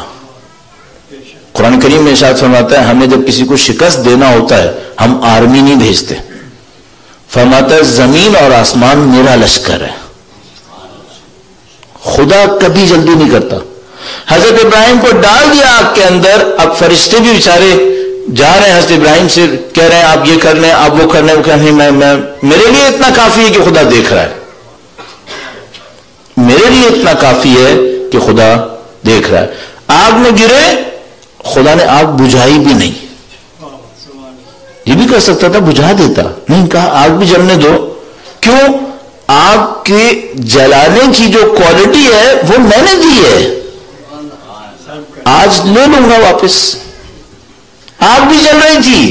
قرآن کریم میں ارشاد فرماتا ہے ہمیں جب کسی کو شکست دینا ہوتا ہے ہم آرمی نہیں بھیجتے. فرماتا ہے زمین اور آسمان میرا لشکر ہے. خدا کبھی جلدی نہیں کرتا. حضرت ابراہیم کو ڈال دیا آگ کے اندر، اب فرشتے بھی بیچارے جا رہے ہیں حضرت ابراہیم سے کہہ رہے ہیں آپ یہ کر لیں، آپ وہ کر لیں، وہ کہہ رہے ہیں میرے لیے اتنا کافی ہے کہ خدا دیکھ رہا ہے. میرے لیے اتنا کافی ہے کہ خدا دیکھ رہا ہے. آگ میں گرے، خدا نے آگ بجھائی بھی نہیں. یہ بھی کر سکتا تھا بجھا دیتا، نہیں کہا آگ بھی جلنے دو. کیوں؟ آگ کے جلانے کی جو کوالٹی ہے وہ میں نے دی ہے، آج لے لوں گا واپس. آگ بھی جل رہی تھی.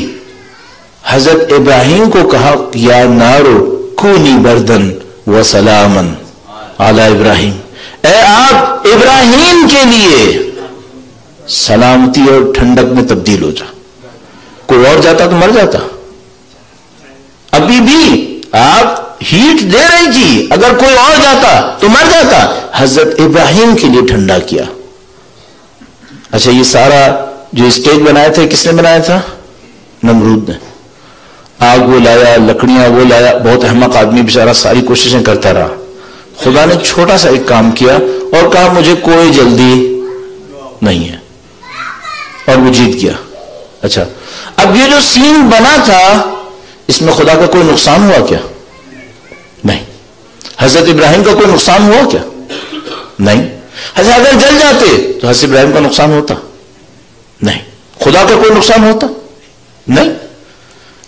حضرت ابراہیم کو کہا یا نارو کونی بردن و سلامن علی ابراہیم، اے آگ ابراہیم کے لیے سلامتی اور ٹھنڈک میں تبدیل ہو جا. کوئی اور جاتا تو مر جاتا. ابھی بھی آگ ہیٹ دے رہی تھی، اگر کوئی اور جاتا تو مر جاتا. حضرت ابراہیم کے لیے ٹھنڈا کیا. اچھا یہ سارا جو اسٹیج بنایا تھا کس نے بنایا تھا؟ نمرود نے. آگ وہ لایا، لکڑیاں وہ لایا، بہت احمق آدمی بیچارہ ساری کوششیں کرتا رہا. خدا نے چھوٹا سا ایک کام کیا اور کہا مجھے کوئی جلدی نہیں ہے، اور وہ جیت گیا. اچھا اب یہ جو سین بنا تھا اس میں خدا کا کوئی نقصان ہوا کیا؟ نہیں. حضرت ابراہیم کا کوئی نقصان ہوا کیا؟ نہیں. اچھا اگر جل جاتے تو حضرت ابراہیم کا نقصان ہوتا؟ نہیں. خدا کا کوئی نقصان ہوتا؟ نہیں.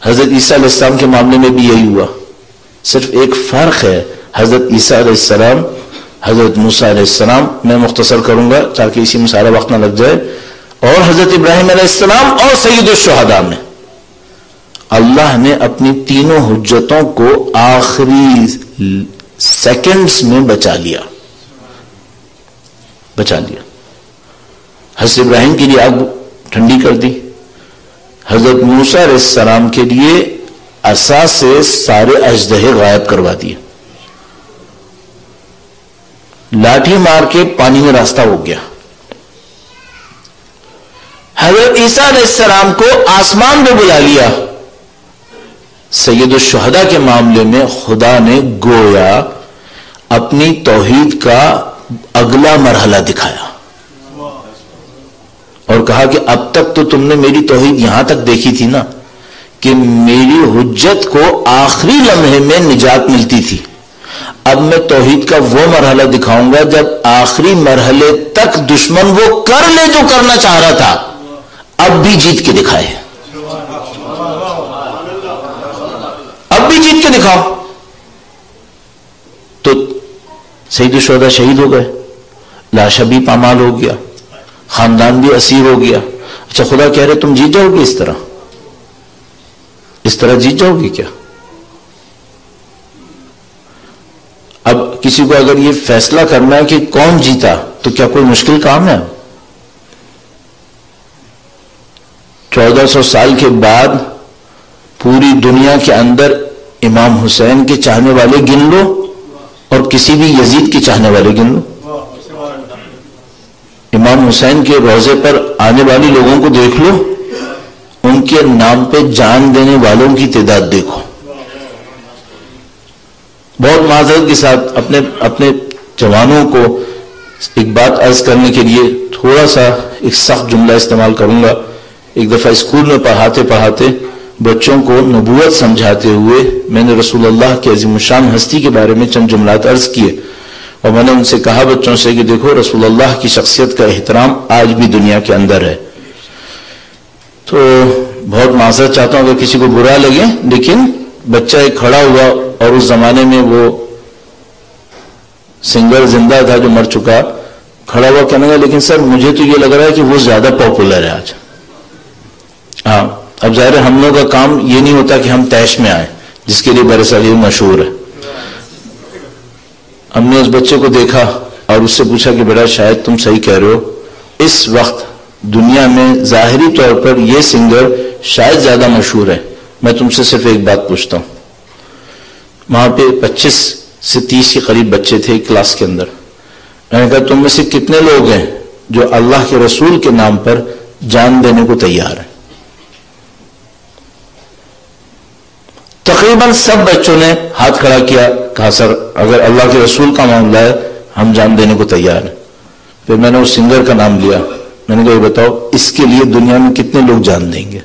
حضرت عیسیٰ علیہ السلام کے معاملے میں بھی یہی ہوا. صرف ایک فرق ہے، حضرت عیسیٰ علیہ السلام حضرت موسیٰ علیہ السلام، میں مختصر کروں گا تاکہ اسی میں سارا وقت نہ لگ جائے، اور حضرت ابراہیم علیہ السلام اور سید الشہداء میں اللہ نے اپنی تینوں حجتوں کو آخری سیکنڈز میں بچا لیا. حضرت ابراہیم کے لیے آگ ٹھنڈی کر دی، حضرت موسیٰ علیہ السلام کے لیے عصا سے سارے اژدہے غائب کروا دیے. لاٹھی مار کے پانی میں راستہ ہو گیا. حضرت عیسیٰ علیہ السلام کو آسمان میں بلا لیا. سید الشہداء کے معاملے میں خدا نے گویا اپنی توحید کا اگلا مرحلہ دکھایا اور کہا کہ اب تک تو تم نے میری توحید یہاں تک دیکھی تھی نا کہ میری حجت کو آخری لمحے میں نجات ملتی تھی. اب میں توحید کا وہ مرحلہ دکھاؤں گا جب آخری مرحلے تک دشمن وہ کر لے جو کرنا چاہ رہا تھا، اب بھی جیت کے دکھائے. اب بھی جیت کے دکھاؤ. تو سید الشہداء شہید ہو گئے، لاشا بھی پامال ہو گیا، خاندان بھی اسیر ہو گیا. اچھا خدا کہہ رہے تم جیت جاؤ گے اس طرح جیت جاؤ گے کیا؟ اب کسی کو اگر یہ فیصلہ کرنا ہے کہ کون جیتا تو کیا کوئی مشکل کام ہے؟ 1400 سال کے بعد پوری دنیا کے اندر امام حسین کے چاہنے والے گن لو اور کسی بھی یزید کے چاہنے والے گن لو. امام حسین کے روضے پر آنے والے لوگوں کو دیکھ لو، ان کے نام پہ جان دینے والوں کی تعداد دیکھو. بہت معذرت کے ساتھ اپنے جوانوں کو ایک بات عرض کرنے کے لیے تھوڑا سا ایک سخت جملہ استعمال کروں گا. ایک دفعہ اسکول میں پڑھاتے بچوں کو نبوت سمجھاتے ہوئے میں نے رسول اللہ کی عظیم الشان ہستی کے بارے میں چند جملات عرض کیے، اور میں نے ان سے کہا بچوں سے کہ دیکھو رسول اللہ کی شخصیت کا احترام آج بھی دنیا کے اندر ہے. تو بہت معذرت چاہتا ہوں اگر کسی کو برا لگے، لیکن بچہ ایک کھڑا ہوا اور اس زمانے میں وہ سنگر زندہ تھا جو مر چکا، کھڑا ہوا کہنے گا لیکن سر مجھے تو یہ لگ رہا ہے کہ وہ زیادہ پاپولر ہے آج. ہاں اب ظاہر ہم لوگوں کا کام یہ نہیں ہوتا کہ ہم تیش میں آئیں، جس کے لیے برصغیر مشہور ہے. ہم نے اس بچے کو دیکھا اور اس سے پوچھا کہ بیٹا شاید تم صحیح کہہ رہے ہو، اس وقت دنیا میں ظاہری طور پر یہ سنگر شاید زیادہ مشہور ہے، میں تم سے صرف ایک بات پوچھتا ہوں. وہاں پہ 25 سے 30 کے قریب بچے تھے کلاس کے اندر. میں نے کہا تم میں سے کتنے لوگ ہیں جو اللہ کے رسول کے نام پر جان دینے کو تیار ہیں؟ تقریباً سب بچوں نے ہاتھ کھڑا کیا، کہا سر اگر اللہ کے رسول کا معاملہ ہے ہم جان دینے کو تیار ہیں. پھر میں نے اس سنگر کا نام لیا، میں نے کہا یہ بتاؤ اس کے لیے دنیا میں کتنے لوگ جان دیں گے؟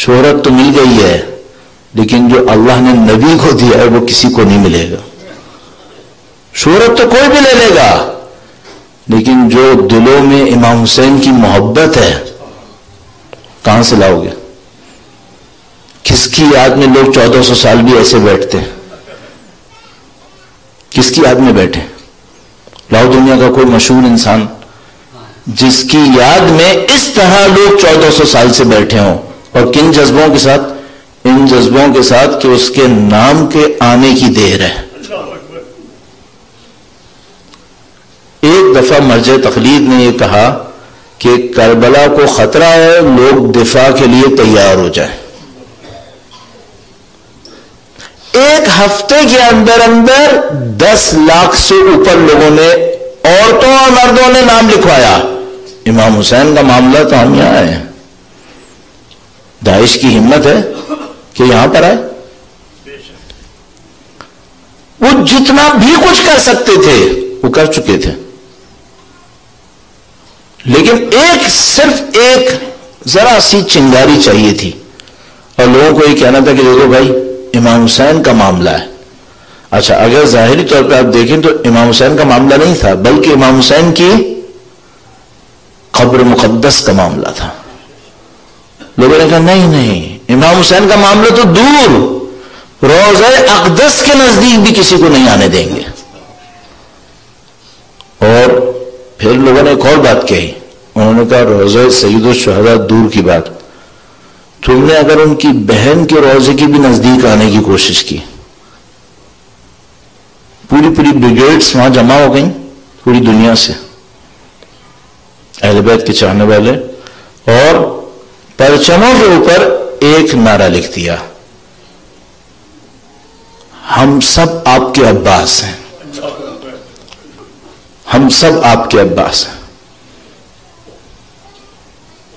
شہرت تو مل گئی ہے لیکن جو اللہ نے نبی کو دیا ہے وہ کسی کو نہیں ملے گا. شہرت تو کوئی بھی لے لے گا لیکن جو دلوں میں امام حسین کی محبت ہے کہاں سے لاؤ گے؟ کس کی یاد میں لوگ 1400 سال بھی ایسے بیٹھتے ہیں؟ کس کی یاد میں بیٹھے؟ لاؤ دنیا کا کوئی مشہور انسان جس کی یاد میں اس طرح لوگ 1400 سال سے بیٹھے ہوں. اور کن جذبوں کے ساتھ؟ ان جذبوں کے ساتھ کہ اس کے نام کے آنے کی دیر ہے. ایک دفعہ مرجع تقلید نے یہ کہا کہ کربلا کو خطرہ ہے، لوگ دفاع کے لیے تیار ہو جائیں. ایک ہفتے کے اندر 10 لاکھ سے اوپر لوگوں نے، عورتوں اور مردوں نے نام لکھوایا. امام حسین کا معاملہ تو ہم یہاں ہیں. داعش کی ہمت ہے کہ یہاں پر آئے؟ وہ جتنا بھی کچھ کر سکتے تھے وہ کر چکے تھے، لیکن صرف ایک ذرا سی چنگاری چاہیے تھی اور لوگوں کو یہ کہنا تھا کہ دیکھو بھائی امام حسین کا معاملہ ہے. اچھا اگر ظاہری طور پہ آپ دیکھیں تو امام حسین کا معاملہ نہیں تھا بلکہ امام حسین کی قبر مقدس کا معاملہ تھا. لوگوں نے کہا نہیں امام حسین کا معاملہ تو دور، روضہ اقدس کے نزدیک بھی کسی کو نہیں آنے دیں گے. اور پھر لوگوں نے ایک اور بات کہی، انہوں نے کہا روضہ سید الشہداء دور کی بات، تم نے اگر ان کی بہن کے روضے کی بھی نزدیک آنے کی کوشش کی، پوری بریگیڈز وہاں جمع ہو گئیں پوری دنیا سے، اہل بیت کے چاہنے والے، اور پرچموں کے اوپر ایک نعرہ لکھ دیا، ہم سب آپ کے عباس ہیں، ہم سب آپ کے عباس ہیں.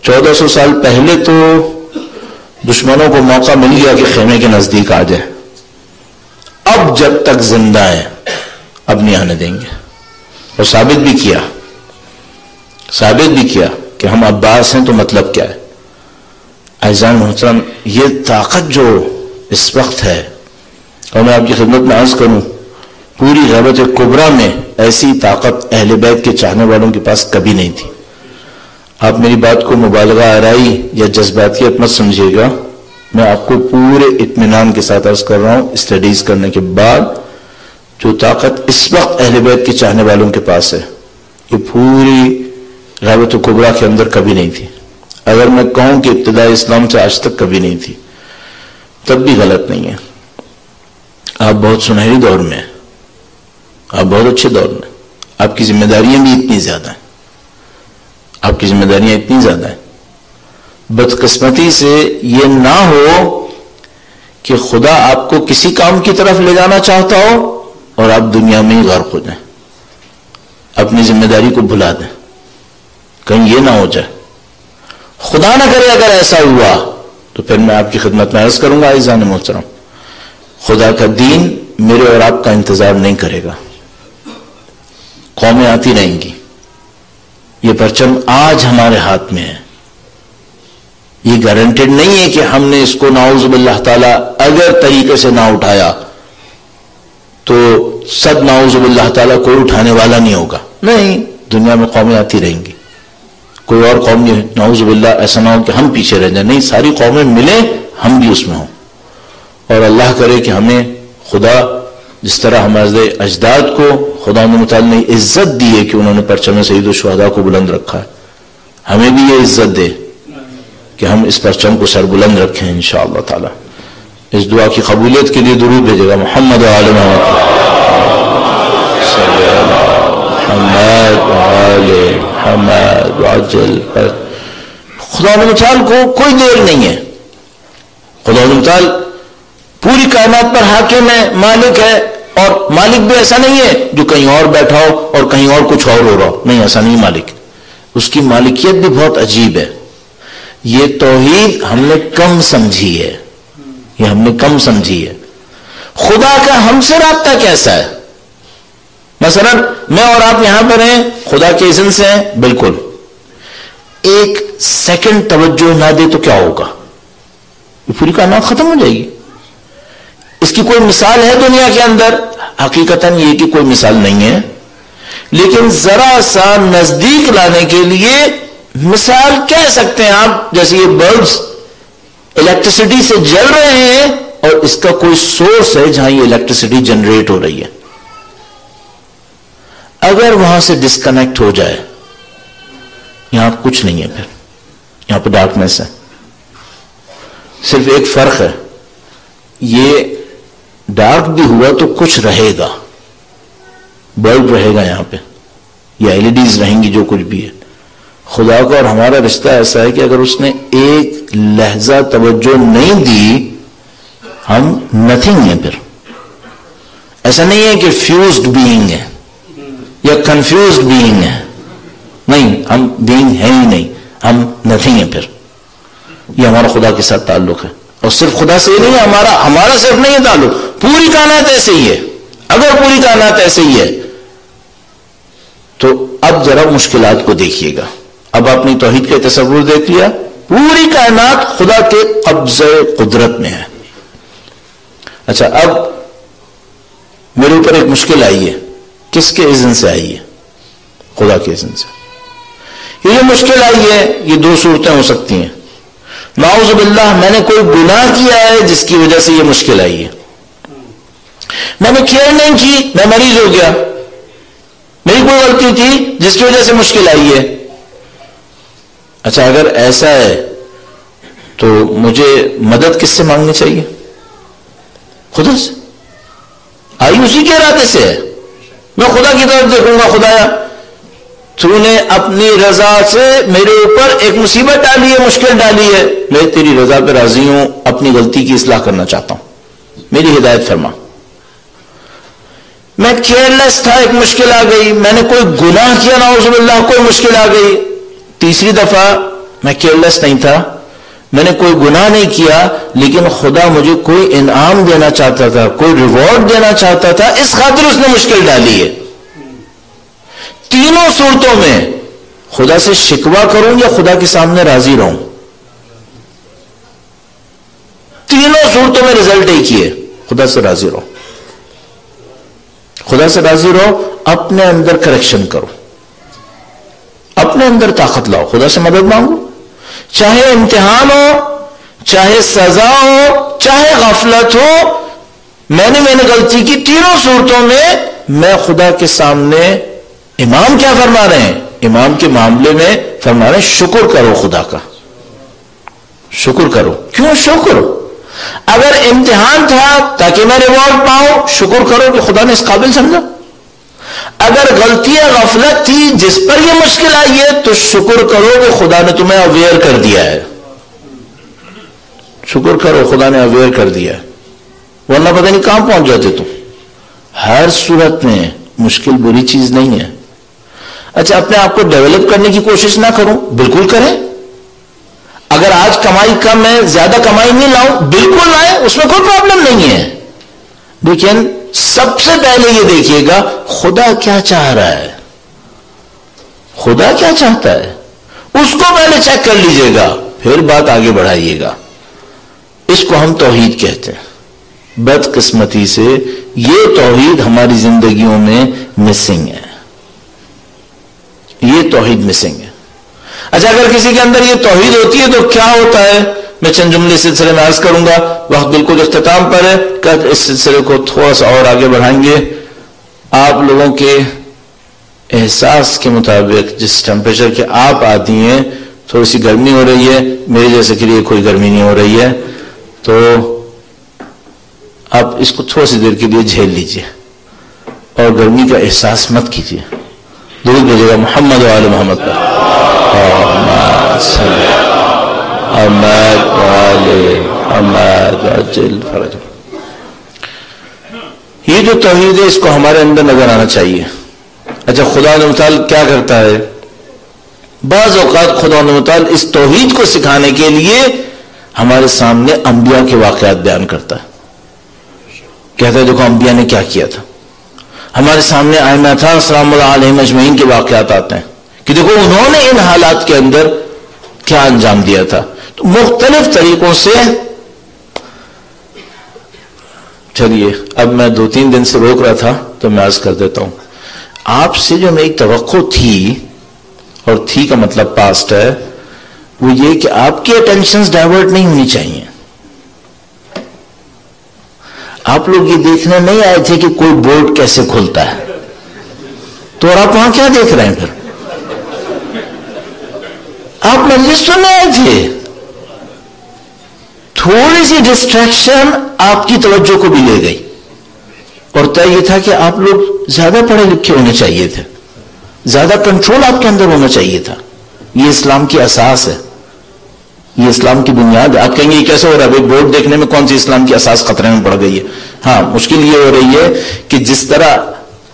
1400 سال پہلے تو دشمنوں کو موقع مل گیا کہ خیمے کے نزدیک آ جائے، اب جب تک زندہ ہیں اب نہیں آنے دیں گے. اور ثابت بھی کیا کہ ہم عباس ہیں. تو مطلب کیا ہے عزیزان محترم؟ یہ طاقت جو اس وقت ہے، اور میں آپ کی خدمت میں عرض کروں پوری غیبت کبریٰ میں ایسی طاقت اہل بیت کے چاہنے والوں کے پاس کبھی نہیں تھی. آپ میری بات کو مبالغہ آرائی یا جذباتیت مت سمجھیے گا، میں آپ کو پورے اطمینان کے ساتھ عرض کر رہا ہوں. اسٹڈیز کرنے کے بعد جو طاقت اس وقت اہل بیت کے چاہنے والوں کے پاس ہے یہ پوری غیبت کبریٰ کے اندر کبھی نہیں تھی. اگر میں کہوں کہ ابتدائی اسلام سے آج تک کبھی نہیں تھی تب بھی غلط نہیں ہے. آپ بہت سنہری دور میں ہیں، آپ بہت اچھے دور میں، آپ کی ذمہ داریاں بھی اتنی زیادہ ہیں، آپ کی ذمہ داریاں اتنی زیادہ ہیں. بدقسمتی سے یہ نہ ہو کہ خدا آپ کو کسی کام کی طرف لے جانا چاہتا ہو اور آپ دنیا میں ہی غرق ہو جائیں، اپنی ذمہ داری کو بھلا دیں. کہیں یہ نہ ہو جائے. خدا نہ کرے اگر ایسا ہوا تو پھر میں آپ کی خدمت میں عرض کروں گا عزیزان محترم، خدا کا دین میرے اور آپ کا انتظار نہیں کرے گا. قومیں آتی رہیں گی. یہ پرچم آج ہمارے ہاتھ میں ہے، یہ گارنٹیڈ نہیں ہے کہ ہم نے اس کو نعوذ باللہ تعالی اگر طریقے سے نہ اٹھایا تو سب نعوذ باللہ تعالی کوئی اٹھانے والا نہیں ہوگا. نہیں، دنیا میں قومیں آتی رہیں گی. کوئی اور قوم نہیں، نعوذ باللہ ایسا نہ ہو کہ ہم پیچھے رہ جائیں. نہیں، ساری قومیں ملیں، ہم بھی اس میں ہوں. اور اللہ کرے کہ ہمیں خدا جس طرح ہمارے اجداد کو خدا متعال نے عزت دی ہے کہ انہوں نے پرچم سید الشہداء کو بلند رکھا ہے، ہمیں بھی یہ عزت دے کہ ہم اس پرچم کو سربلند رکھیں انشاءاللہ تعالی. اس دعا کی قبولیت کے لیے درود بھیجے گا. محمد و آل محمد وعجل. خدا متعال کو کوئی دیر نہیں ہے. خدا متعال پوری کائنات پر حاکم ہے، مالک ہے، اور مالک بھی ایسا نہیں ہے جو کہیں اور بیٹھا ہو اور کہیں اور کچھ اور ہو رہا ہو. نہیں، ایسا نہیں مالک. اس کی مالکیت بھی بہت عجیب ہے. یہ توحید ہم نے کم سمجھی ہے، یہ ہم نے کم سمجھی ہے. خدا کا ہم سے رابطہ کیسا ہے؟ مثلا میں اور آپ یہاں پر ہیں، خدا کے اذن سے ہیں، بالکل. ایک سیکنڈ توجہ نہ دے تو کیا ہوگا؟ یہ پوری کائنات ختم ہو جائے گی. اس کی کوئی مثال ہے دنیا کے اندر؟ حقیقتاً یہ کہ کوئی مثال نہیں ہے، لیکن ذرا سا نزدیک لانے کے لیے مثال کہہ سکتے ہیں آپ. جیسے یہ بلبس الیکٹریسٹی سے جل رہے ہیں اور اس کا کوئی سورس ہے جہاں یہ الیکٹریسٹی جنریٹ ہو رہی ہے. اگر وہاں سے ڈسکنیکٹ ہو جائے، یہاں کچھ نہیں ہے، پھر یہاں پہ ڈارکنیس ہے. صرف ایک فرق ہے، یہ ڈارک بھی ہوا تو کچھ رہے گا، بلب رہے گا یہاں پہ، یا ایل ای ڈیز رہیں گی، جو کچھ بھی ہے. خدا کا اور ہمارا رشتہ ایسا ہے کہ اگر اس نے ایک لہجہ توجہ نہیں دی، ہم نتھنگ ہیں. پھر ایسا نہیں ہے کہ فیوزڈ بینگ ہے یا کنفیوزڈ بینگ ہے. نہیں، ہم بینگ ہے ہی نہیں، ہم نتھنگ ہیں. پھر یہ ہمارا خدا کے ساتھ تعلق ہے. اور صرف خدا سے ہی نہیں ہے، ہمارا صرف نہیں ہے تعلق، پوری کائنات ایسے ہی ہے. اگر پوری کائنات ایسے ہی ہے تو اب ذرا مشکلات کو دیکھیے گا. اب آپ نے توحید کا تصور دیکھ لیا، پوری کائنات خدا کے قبضے قدرت میں ہے. اچھا، اب میرے اوپر ایک مشکل آئی ہے. کس کے اذن سے آئی ہے؟ خدا کے اذن سے. یہ جو مشکل آئی ہے، یہ دو صورتیں ہو سکتی ہیں. نعوذ باللہ، میں نے کوئی گناہ کیا ہے جس کی وجہ سے یہ مشکل آئی ہے. میں نے کیئر نہیں کی، میں مریض ہو گیا. میری کوئی غلطی تھی جس کی وجہ سے مشکل آئی ہے. اچھا، اگر ایسا ہے تو مجھے مدد کس سے مانگنی چاہیے؟ خدا سے. آئی اسی کے ارادے سے ہے. میں خدا کی طرف دیکھوں گا، خدایا تو نے اپنی رضا سے میرے اوپر ایک مصیبت ڈالی ہے، مشکل ڈالی ہے، میں تیری رضا پہ راضی ہوں، اپنی غلطی کی اصلاح کرنا چاہتا ہوں، میری ہدایت فرما. میں کیئرلیس تھا، ایک مشکل آ گئی، میں نے کوئی گناہ کیا، نعوذ باللہ، کوئی مشکل آ گئی. تیسری دفعہ میں کیئرلیس نہیں تھا، میں نے کوئی گناہ نہیں کیا، لیکن خدا مجھے کوئی انعام دینا چاہتا تھا، کوئی ریوارڈ دینا چاہتا تھا، اس خاطر اس نے مشکل ڈالی ہے. تینوں صورتوں میں خدا سے شکوہ کروں یا خدا کے سامنے راضی رہوں؟ تینوں صورتوں میں رزلٹ ایک ہی ہے، خدا سے راضی رہو. خدا سے راضی رہو، اپنے اندر کریکشن کرو، اپنے اندر طاقت لاؤ، خدا سے مدد مانگو. چاہے امتحان ہو، چاہے سزا ہو، چاہے غفلت ہو، میں نے غلطی کی. تینوں صورتوں میں میں خدا کے سامنے. امام کیا فرما رہے ہیں؟ امام کے معاملے میں فرما رہے ہیں شکر کرو، خدا کا شکر کرو. کیوں شکر؟ اگر امتحان تھا تاکہ میں ریوارڈ پاؤں، شکر کرو کہ خدا نے اس قابل سمجھا. اگر غلطی یا غفلت تھی جس پر یہ مشکل آئی ہے تو شکر کرو کہ خدا نے تمہیں اویئر کر دیا ہے. شکر کرو، خدا نے اویئر کر دیا ہے، ورنہ پتہ نہیں کہاں پہنچ جاتے تم. ہر صورت میں مشکل بری چیز نہیں ہے. اچھا، اپنے آپ کو ڈیولپ کرنے کی کوشش نہ کروں؟ بالکل کریں. اگر آج کمائی کم ہے، زیادہ کمائی نہیں لاؤں، بالکل لائیں، اس میں کوئی پرابلم نہیں ہے. لیکن سب سے پہلے یہ دیکھیے گا خدا کیا چاہ رہا ہے، خدا کیا چاہتا ہے، اس کو پہلے چیک کر لیجئے گا، پھر بات آگے بڑھائیے گا. اس کو ہم توحید کہتے ہیں. بدقسمتی سے یہ توحید ہماری زندگیوں میں مسنگ ہے، یہ توحید مسنگ ہے. اچھا، اگر کسی کے اندر یہ توحید ہوتی ہے تو کیا ہوتا ہے؟ میں چند جملے سلسلے میں عرض کروں گا، وقت بالکل اختتام پر ہے. کل اس سلسلے کو تھوڑا سا اور آگے بڑھائیں گے. آپ لوگوں کے احساس کے مطابق جس ٹیمپریچر کے آپ آتی ہیں تھوڑی سی گرمی ہو رہی ہے، میرے جیسے کے لیے کوئی گرمی نہیں ہو رہی ہے، تو آپ اس کو تھوڑی سی دیر کے لیے جھیل لیجئے اور گرمی کا احساس مت کیجئے. درود بھیجیے گا محمد و آل محمد پر. یہ جو توحید ہے اس کو ہمارے اندر نظر آنا چاہیے. اچھا، خدا متعال کیا کرتا ہے؟ بعض اوقات خدا متعال اس توحید کو سکھانے کے لیے ہمارے سامنے انبیاء کے واقعات بیان کرتا ہے. کہتا ہے دیکھو انبیاء نے کیا کیا تھا. ہمارے سامنے ائمہ اطہار سلام اللہ علیہم اجمعین کے واقعات آتے ہیں کہ دیکھو انہوں نے ان حالات کے اندر کیا انجام دیا تھا. تو مختلف طریقوں سے. چلیے اب میں 2-3 دن سے روک رہا تھا تو میں عرض کر دیتا ہوں. آپ سے جو میری توقع تھی، اور تھی کا مطلب پاسٹ ہے، وہ یہ کہ آپ کی اٹینشنز ڈائیورٹ نہیں ہونی چاہیے. آپ لوگ یہ دیکھنے نہیں آئے تھے کہ کوئی بورڈ کیسے کھلتا ہے، تو اور آپ وہاں کیا دیکھ رہے ہیں؟ پھر آپ مجلس سننے آئے تھے. تھوڑی سی ڈسٹریکشن آپ کی توجہ کو بھی لے گئی، اور طے یہ تھا کہ آپ لوگ زیادہ پڑھے لکھے ہونے چاہیے تھے، زیادہ کنٹرول آپ کے اندر ہونا چاہیے تھا. یہ اسلام کی اساس ہے، یہ اسلام کی بنیاد ہے. آپ کہیں گے یہ کیسے ہو رہا ہے؟ بھائی بورڈ دیکھنے میں کون سی اسلام کی اساس خطرے میں پڑ گئی ہے؟ ہاں، مشکل یہ ہو رہی ہے کہ جس طرح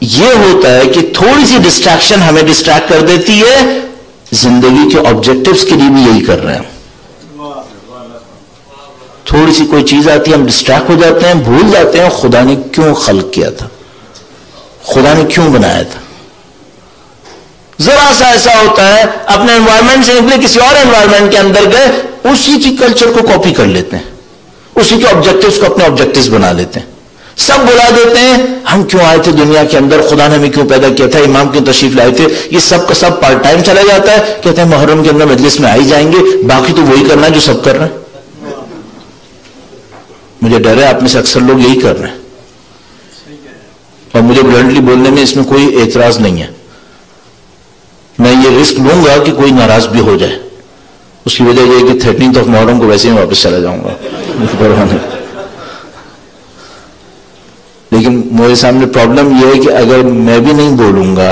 یہ ہوتا ہے کہ تھوڑی سی ڈسٹریکشن ہمیں ڈسٹریکٹ کر دیتی ہے، زندگی کے آبجیکٹیوز کے لیے بھی یہی کر رہے ہیں. تھوڑی سی کوئی چیز آتی ہے، ہم ڈسٹریکٹ ہو جاتے ہیں، بھول جاتے ہیں خدا نے کیوں خلق کیا تھا، خدا نے کیوں بنایا تھا. ذرا سا ایسا ہوتا ہے اپنے انوائرمنٹ سے نکلے کسی اور انوائرمنٹ کے اندر گئے، اسی کی کلچر کو کاپی کر لیتے ہیں، اسی کے آبجیکٹیوز کو اپنے آبجیکٹیوز بنا لیتے ہیں. سب بلا دیتے ہیں ہم کیوں آئے تھے دنیا کے اندر، خدا نے ہمیں کیوں پیدا کیا تھا، امام کیوں تشریف لائے تھے. یہ سب کا سب پارٹ ٹائم چلا جاتا ہے. کہتے ہیں محرم کے اندر مجلس میں آئی جائیں گے، باقی تو وہی کرنا ہے جو سب کر رہے ہیں. مجھے ڈر ہے آپ میں سے اکثر لوگ یہی کر رہے ہیں، اور مجھے بلنٹلی بولنے میں اس میں کوئی اعتراض نہیں ہے. میں یہ رسک لوں گا کہ کوئی ناراض بھی ہو جائے. اس کی وجہ یہ کہ 13 محرم کو ویسے ہی واپس چلا جاؤں گا، لیکن میرے سامنے پرابلم یہ ہے کہ اگر میں بھی نہیں بولوں گا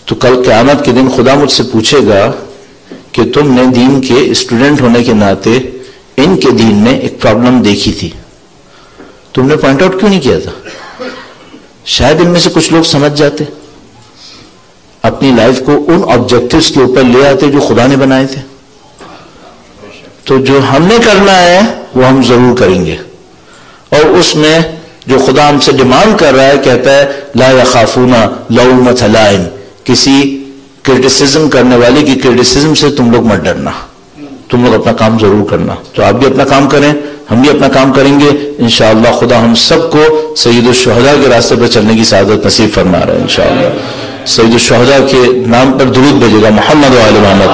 تو کل قیامت کے دن خدا مجھ سے پوچھے گا کہ تم نے دین کے اسٹوڈنٹ ہونے کے ناطے ان کے دین میں ایک پرابلم دیکھی تھی، تم نے پوائنٹ آؤٹ کیوں نہیں کیا تھا؟ شاید ان میں سے کچھ لوگ سمجھ جاتے، اپنی لائف کو ان آبجیکٹیوز کے اوپر لے آتے جو خدا نے بنائے تھے. تو جو ہم نے کرنا ہے وہ ہم ضرور کریں گے، اور اس میں جو خدا ہم سے ڈیمانڈ کر رہا ہے، کہتا ہے لا یخافون لومۃ لائم، کسی کرٹیسزم کرنے والے کی کرٹیسزم سے تم لوگ مت ڈرنا، تم لوگ اپنا کام ضرور کرنا. تو آپ بھی اپنا کام کریں، ہم بھی اپنا کام کریں گے انشاءاللہ. خدا ہم سب کو سید الشہداء کے راستے پر چلنے کی سعادت نصیب فرما رہا ہے انشاءاللہ. سید الشہداء کے نام پر درود بھیجے گا محمد و آل محمد.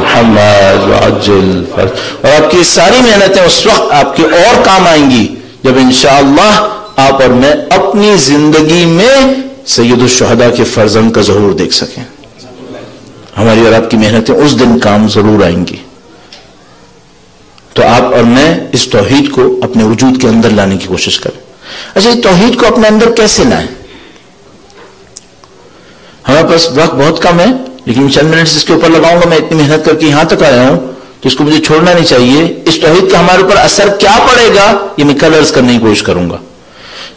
محمد وعجل فرج. اور آپ کی ساری محنتیں اس وقت آپ کے اور کام آئیں گی جب انشاءاللہ آپ اور میں اپنی زندگی میں سید الشہداء کے فرزند کا ظہور دیکھ سکیں. ہماری اور آپ کی محنتیں اس دن کام ضرور آئیں گی. تو آپ اور میں اس توحید کو اپنے وجود کے اندر لانے کی کوشش کریں. اچھا، اس توحید کو اپنے اندر کیسے لائیں؟ ہمارے پاس وقت بہت کم ہے، لیکن چند منٹ اس کے اوپر لگاؤں گا. میں اتنی محنت کر کے یہاں تک آیا ہوں تو اس کو مجھے چھوڑنا نہیں چاہیے. اس توحید کا ہمارے اوپر اثر کیا پڑے گا یہ میں کل عرض کرنے کی کوشش کروں گا.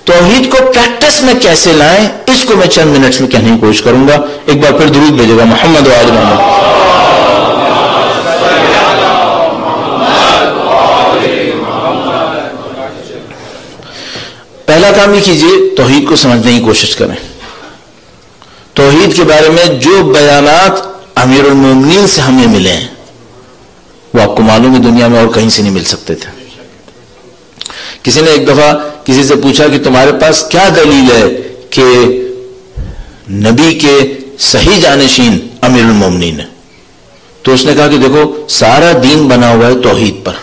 توحید کو پریکٹس میں کیسے لائیں اس کو میں چند منٹس میں کہنے کی کوشش کروں گا. ایک بار پھر درود بھیجے گا محمد و آل محمد. پہلا کام یہ کیجئے، توحید کو سمجھنے کی کوشش کریں. توحید کے بارے میں جو بیانات امیر المومنین سے ہمیں ملے ہیں وہ آپ کو معلوم ہے دنیا میں اور کہیں سے نہیں مل سکتے تھے. کسی نے ایک دفعہ کسی سے پوچھا کہ تمہارے پاس کیا دلیل ہے کہ نبی کے صحیح جانشین امیر المومنین ہے؟ تو اس نے کہا کہ دیکھو سارا دین بنا ہوا ہے توحید پر.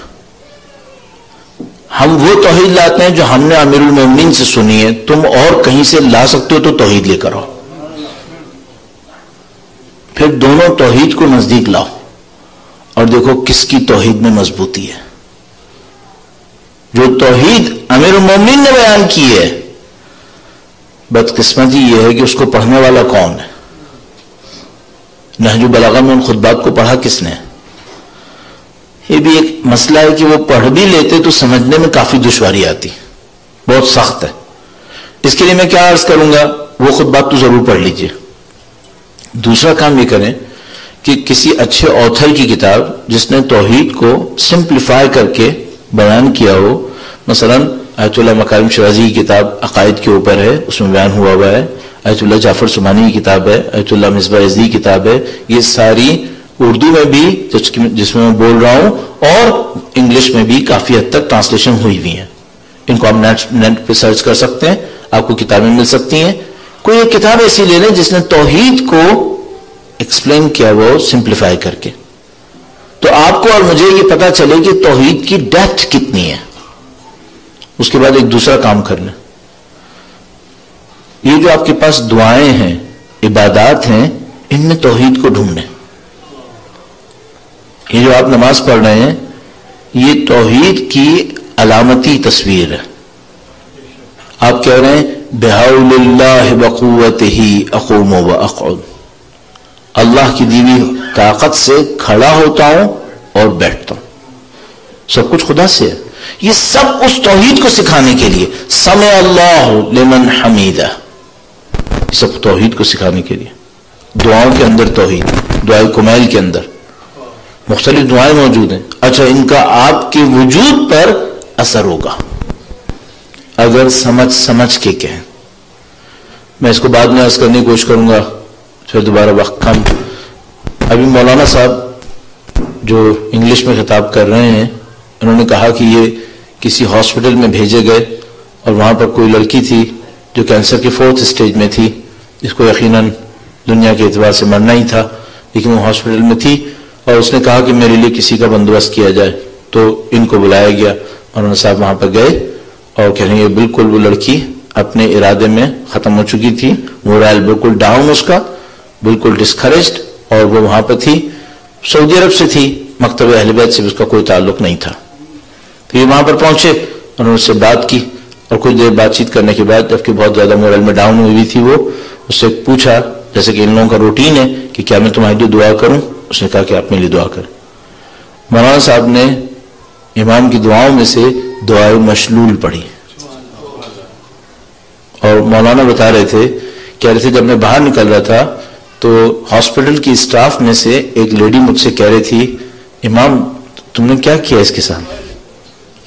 ہم وہ توحید لاتے ہیں جو ہم نے امیر المومنین سے سنی ہے. تم اور کہیں سے لا سکتے ہو تو توحید لے کر آؤ. پھر دونوں توحید کو نزدیک لاؤ اور دیکھو کس کی توحید میں مضبوطی ہے. جو توحید امیر المومنین نے بیان کی ہے، بدقسمتی یہ ہے کہ اس کو پڑھنے والا کون ہے؟ نہج البلاغہ میں ان خطبات کو پڑھا کس نے؟ یہ بھی ایک مسئلہ ہے کہ وہ پڑھ بھی لیتے تو سمجھنے میں کافی دشواری آتی، بہت سخت ہے. اس کے لیے میں کیا عرض کروں گا، وہ خطبات تو ضرور پڑھ لیجئے. دوسرا کام یہ کریں کہ کسی اچھے آتھر کی کتاب جس نے توحید کو سمپلیفائی کر کے بیان کیا ہو، مثلا آیت اللہ مکارم شرازی کی کتاب عقائد کے اوپر ہے، اس میں بیان ہوا ہے. آیت اللہ جعفر سمانی کی کتاب ہے، آیت اللہ مصباح یزدی کی کتاب ہے. یہ ساری اردو میں بھی جس میں میں بول رہا ہوں اور انگلش میں بھی کافی حد تک ٹرانسلیشن ہوئی ہوئی ہیں. ان کو آپ نیٹ پہ سرچ کر سکتے ہیں، آپ کو کتابیں مل سکتی ہیں. کوئی ایک کتاب ایسی لے لیں جس نے توحید کو ایکسپلین کیا وہ سمپلیفائی کر کے، تو آپ کو اور مجھے یہ پتا چلے کہ توحید کی ڈیپتھ کتنی ہے. اس کے بعد ایک دوسرا کام کر لیں، یہ جو آپ کے پاس دعائیں ہیں، عبادات ہیں، ان میں توحید کو ڈھونڈیں. یہ جو آپ نماز پڑھ رہے ہیں یہ توحید کی علامتی تصویر ہے. آپ کہہ رہے ہیں بحول اللہ وقوتہ اقوم واقعد، اللہ کی دی ہوئی طاقت سے کھڑا ہوتا ہوں اور بیٹھتا ہوں. سب کچھ خدا سے ہے. یہ سب اس توحید کو سکھانے کے لیے، سمع اللہ لمن حمیدہ، یہ سب توحید کو سکھانے کے لیے. دعاؤں کے اندر توحید، دعائے کمیل کے اندر مختلف دعائیں موجود ہیں. اچھا، ان کا آپ کے وجود پر اثر ہوگا اگر سمجھ کے کہیں. میں اس کو بعد میں عرض کرنے کی کوشش کروں گا، پھر دوبارہ وقت کم. ابھی مولانا صاحب جو انگلش میں خطاب کر رہے ہیں، انہوں نے کہا کہ یہ کسی ہاسپٹل میں بھیجے گئے اور وہاں پر کوئی لڑکی تھی جو کینسر کے 4th اسٹیج میں تھی، جس کو یقیناً دنیا کے اعتبار سے مرنا ہی تھا، لیکن وہ ہاسپٹل میں تھی اور اس نے کہا کہ میرے لیے کسی کا بندوبست کیا جائے. تو ان کو بلایا گیا، مولانا صاحب وہاں پر گئے اور کہہ رہے ہیں بالکل وہ لڑکی اپنے ارادے میں ختم ہو چکی تھی، مورائل بالکل ڈاؤن، اس کا بالکل ڈسکریجڈ، اور وہ وہاں پر تھی. سعودی عرب سے تھی، مکتب اہل بیت سے اس کا کوئی تعلق نہیں تھا. تو یہ وہاں پر پہنچے، انہوں نے اس سے بات کی اور کچھ دیر بات چیت کرنے کے بعد، جبکہ بہت زیادہ مورائل میں ڈاؤن ہوئی تھی، وہ اس سے پوچھا جیسے کہ ان لوگوں کا روٹین ہے کہ کیا میں تمہارے لیے دعا کروں. اس نے کہا کہ آپ میرے لیے دعا کریں. مولانا صاحب نے امام کی دعاؤں میں سے دعائے مشلول پڑھی اور مولانا بتا رہے تھے، کہہ رہے تھے جب میں باہر نکل رہا تھا تو ہاسپٹل کی اسٹاف میں سے ایک لیڈی مجھ سے کہہ رہی تھی، امام تم نے کیا کیا اس کے ساتھ،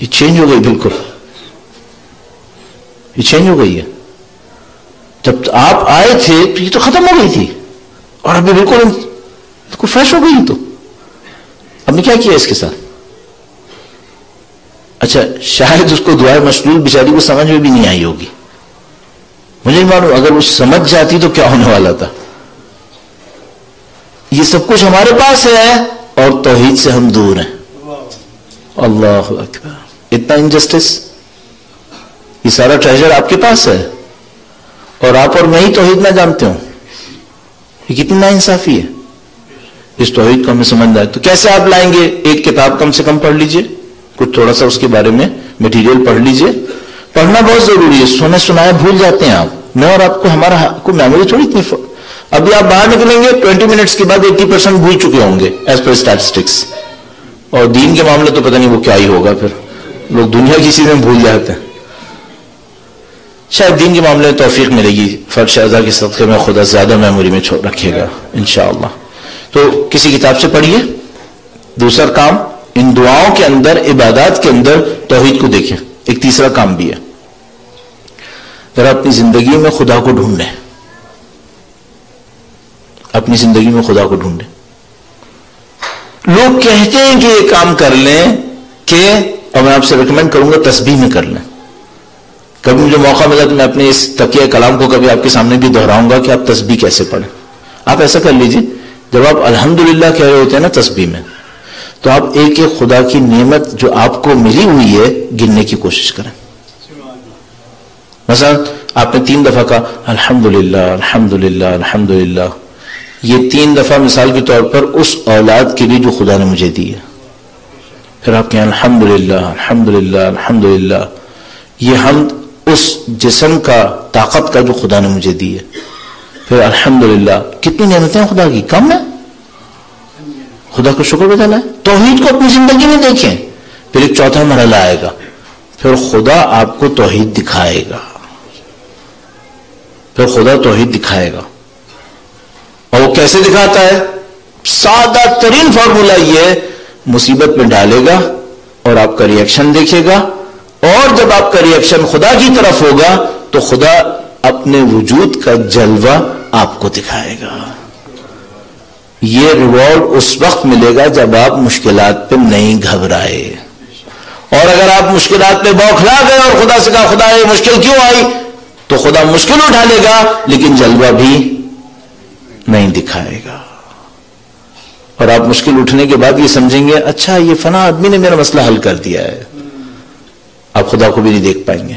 یہ چینج ہو گئی، بالکل یہ چینج ہو گئی ہے. جب آپ آئے تھے تو یہ تو ختم ہو گئی تھی اور ابھی بالکل فریش ہو گئی. تو اب نے کیا کیا اس کے ساتھ؟ اچھا، شاید اس کو دعائے مشلول بیچاری کو سمجھ میں بھی نہیں آئی ہوگی، مجھے نہیں معلوم. اگر وہ سمجھ جاتی تو کیا ہونے والا تھا. یہ سب کچھ ہمارے پاس ہے اور توحید سے ہم دور ہیں. اللہ اکبر، اتنا انجسٹس. یہ سارا ٹریجر آپ کے پاس ہے اور آپ اور میں ہی توحید نہ جانتے ہوں. یہ کتنی ناانصافی ہے. اس توحید کو ہمیں سمجھنا ہے تو کیسے آپ لائیں گے؟ ایک کتاب کم سے کم پڑھ لیجئے، کچھ تھوڑا سا اس کے بارے میں میٹیریل پڑھ لیجئے. پڑھنا بہت ضروری ہے. سنے سنایا بھول جاتے ہیں آپ، میں اور آپ کو، ہمارا کو میموری تھوڑی اتنی. ابھی آپ باہر نکلیں گے 20 منٹس کے بعد 80% بھول چکے ہوں گے ایز پر اسٹیٹسٹکس. اور دین کے معاملے تو پتہ نہیں وہ کیا ہی ہوگا، پھر لوگ دنیا کی چیزیں بھول جاتے ہیں. شاید دین کے معاملے میں توفیق ملے گی، فرد شہزاد کے صدقے میں خدا زیادہ میموری میں رکھے گا انشاءاللہ. تو کسی کتاب سے پڑھیے. دوسرا کام، ان دعاؤں کے اندر، عبادات کے اندر توحید کو دیکھیں. ایک تیسرا کام بھی ہے، ذرا اپنی زندگی میں خدا کو ڈھونڈیں. اپنی زندگی میں خدا کو ڈھونڈیں. لوگ کہتے ہیں کہ یہ کام کر لیں کہ، اور میں آپ سے ریکمینڈ کروں گا تسبیح میں کر لیں. کبھی مجھے موقع ملا تو میں اپنے اس تقیہ کلام کو کبھی آپ کے سامنے بھی دہراؤں گا کہ آپ تسبیح کیسے پڑھیں. آپ ایسا کر لیجیے، جب آپ الحمدللہ کہہ رہے ہوتے ہیں نا تسبیح میں، تو آپ ایک ایک خدا کی نعمت جو آپ کو ملی ہوئی ہے گننے کی کوشش کریں. مثلا آپ نے 3 دفعہ کہا الحمدللہ الحمدللہ الحمدللہ، یہ 3 دفعہ مثال کے طور پر اس اولاد کے لیے جو خدا نے مجھے دی ہے. پھر آپ کہیں الحمدللہ الحمدللہ الحمدللہ. یہ حمد اس جسم کا طاقت کا جو خدا نے مجھے دی ہے. پھر الحمدللہ. کتنی نعمتیں خدا کی، کم ہے؟ خدا کو شکر بتانا ہے. توحید کو اپنی زندگی میں دیکھیں. پھر ایک چوتھا مرحلہ آئے گا، پھر خدا آپ کو توحید دکھائے گا. پھر خدا توحید دکھائے گا. اور وہ کیسے دکھاتا ہے؟ سادہ ترین فارمولا یہ ہے، مصیبت میں ڈالے گا اور آپ کا ری ایکشن دیکھے گا، اور جب آپ کا ری ایکشن خدا کی طرف ہوگا تو خدا اپنے وجود کا جلوہ آپ کو دکھائے گا. یہ ریوارڈ اس وقت ملے گا جب آپ مشکلات پہ نہیں گھبرائے. اور اگر آپ مشکلات پہ بوکھلا گئے اور خدا سے کہا خدا یہ مشکل کیوں آئی، تو خدا مشکل اٹھا لے گا لیکن جلوہ بھی نہیں دکھائے گا. اور آپ مشکل اٹھنے کے بعد یہ سمجھیں گے اچھا یہ فلاں آدمی نے میرا مسئلہ حل کر دیا ہے. آپ خدا کو بھی نہیں دیکھ پائیں گے.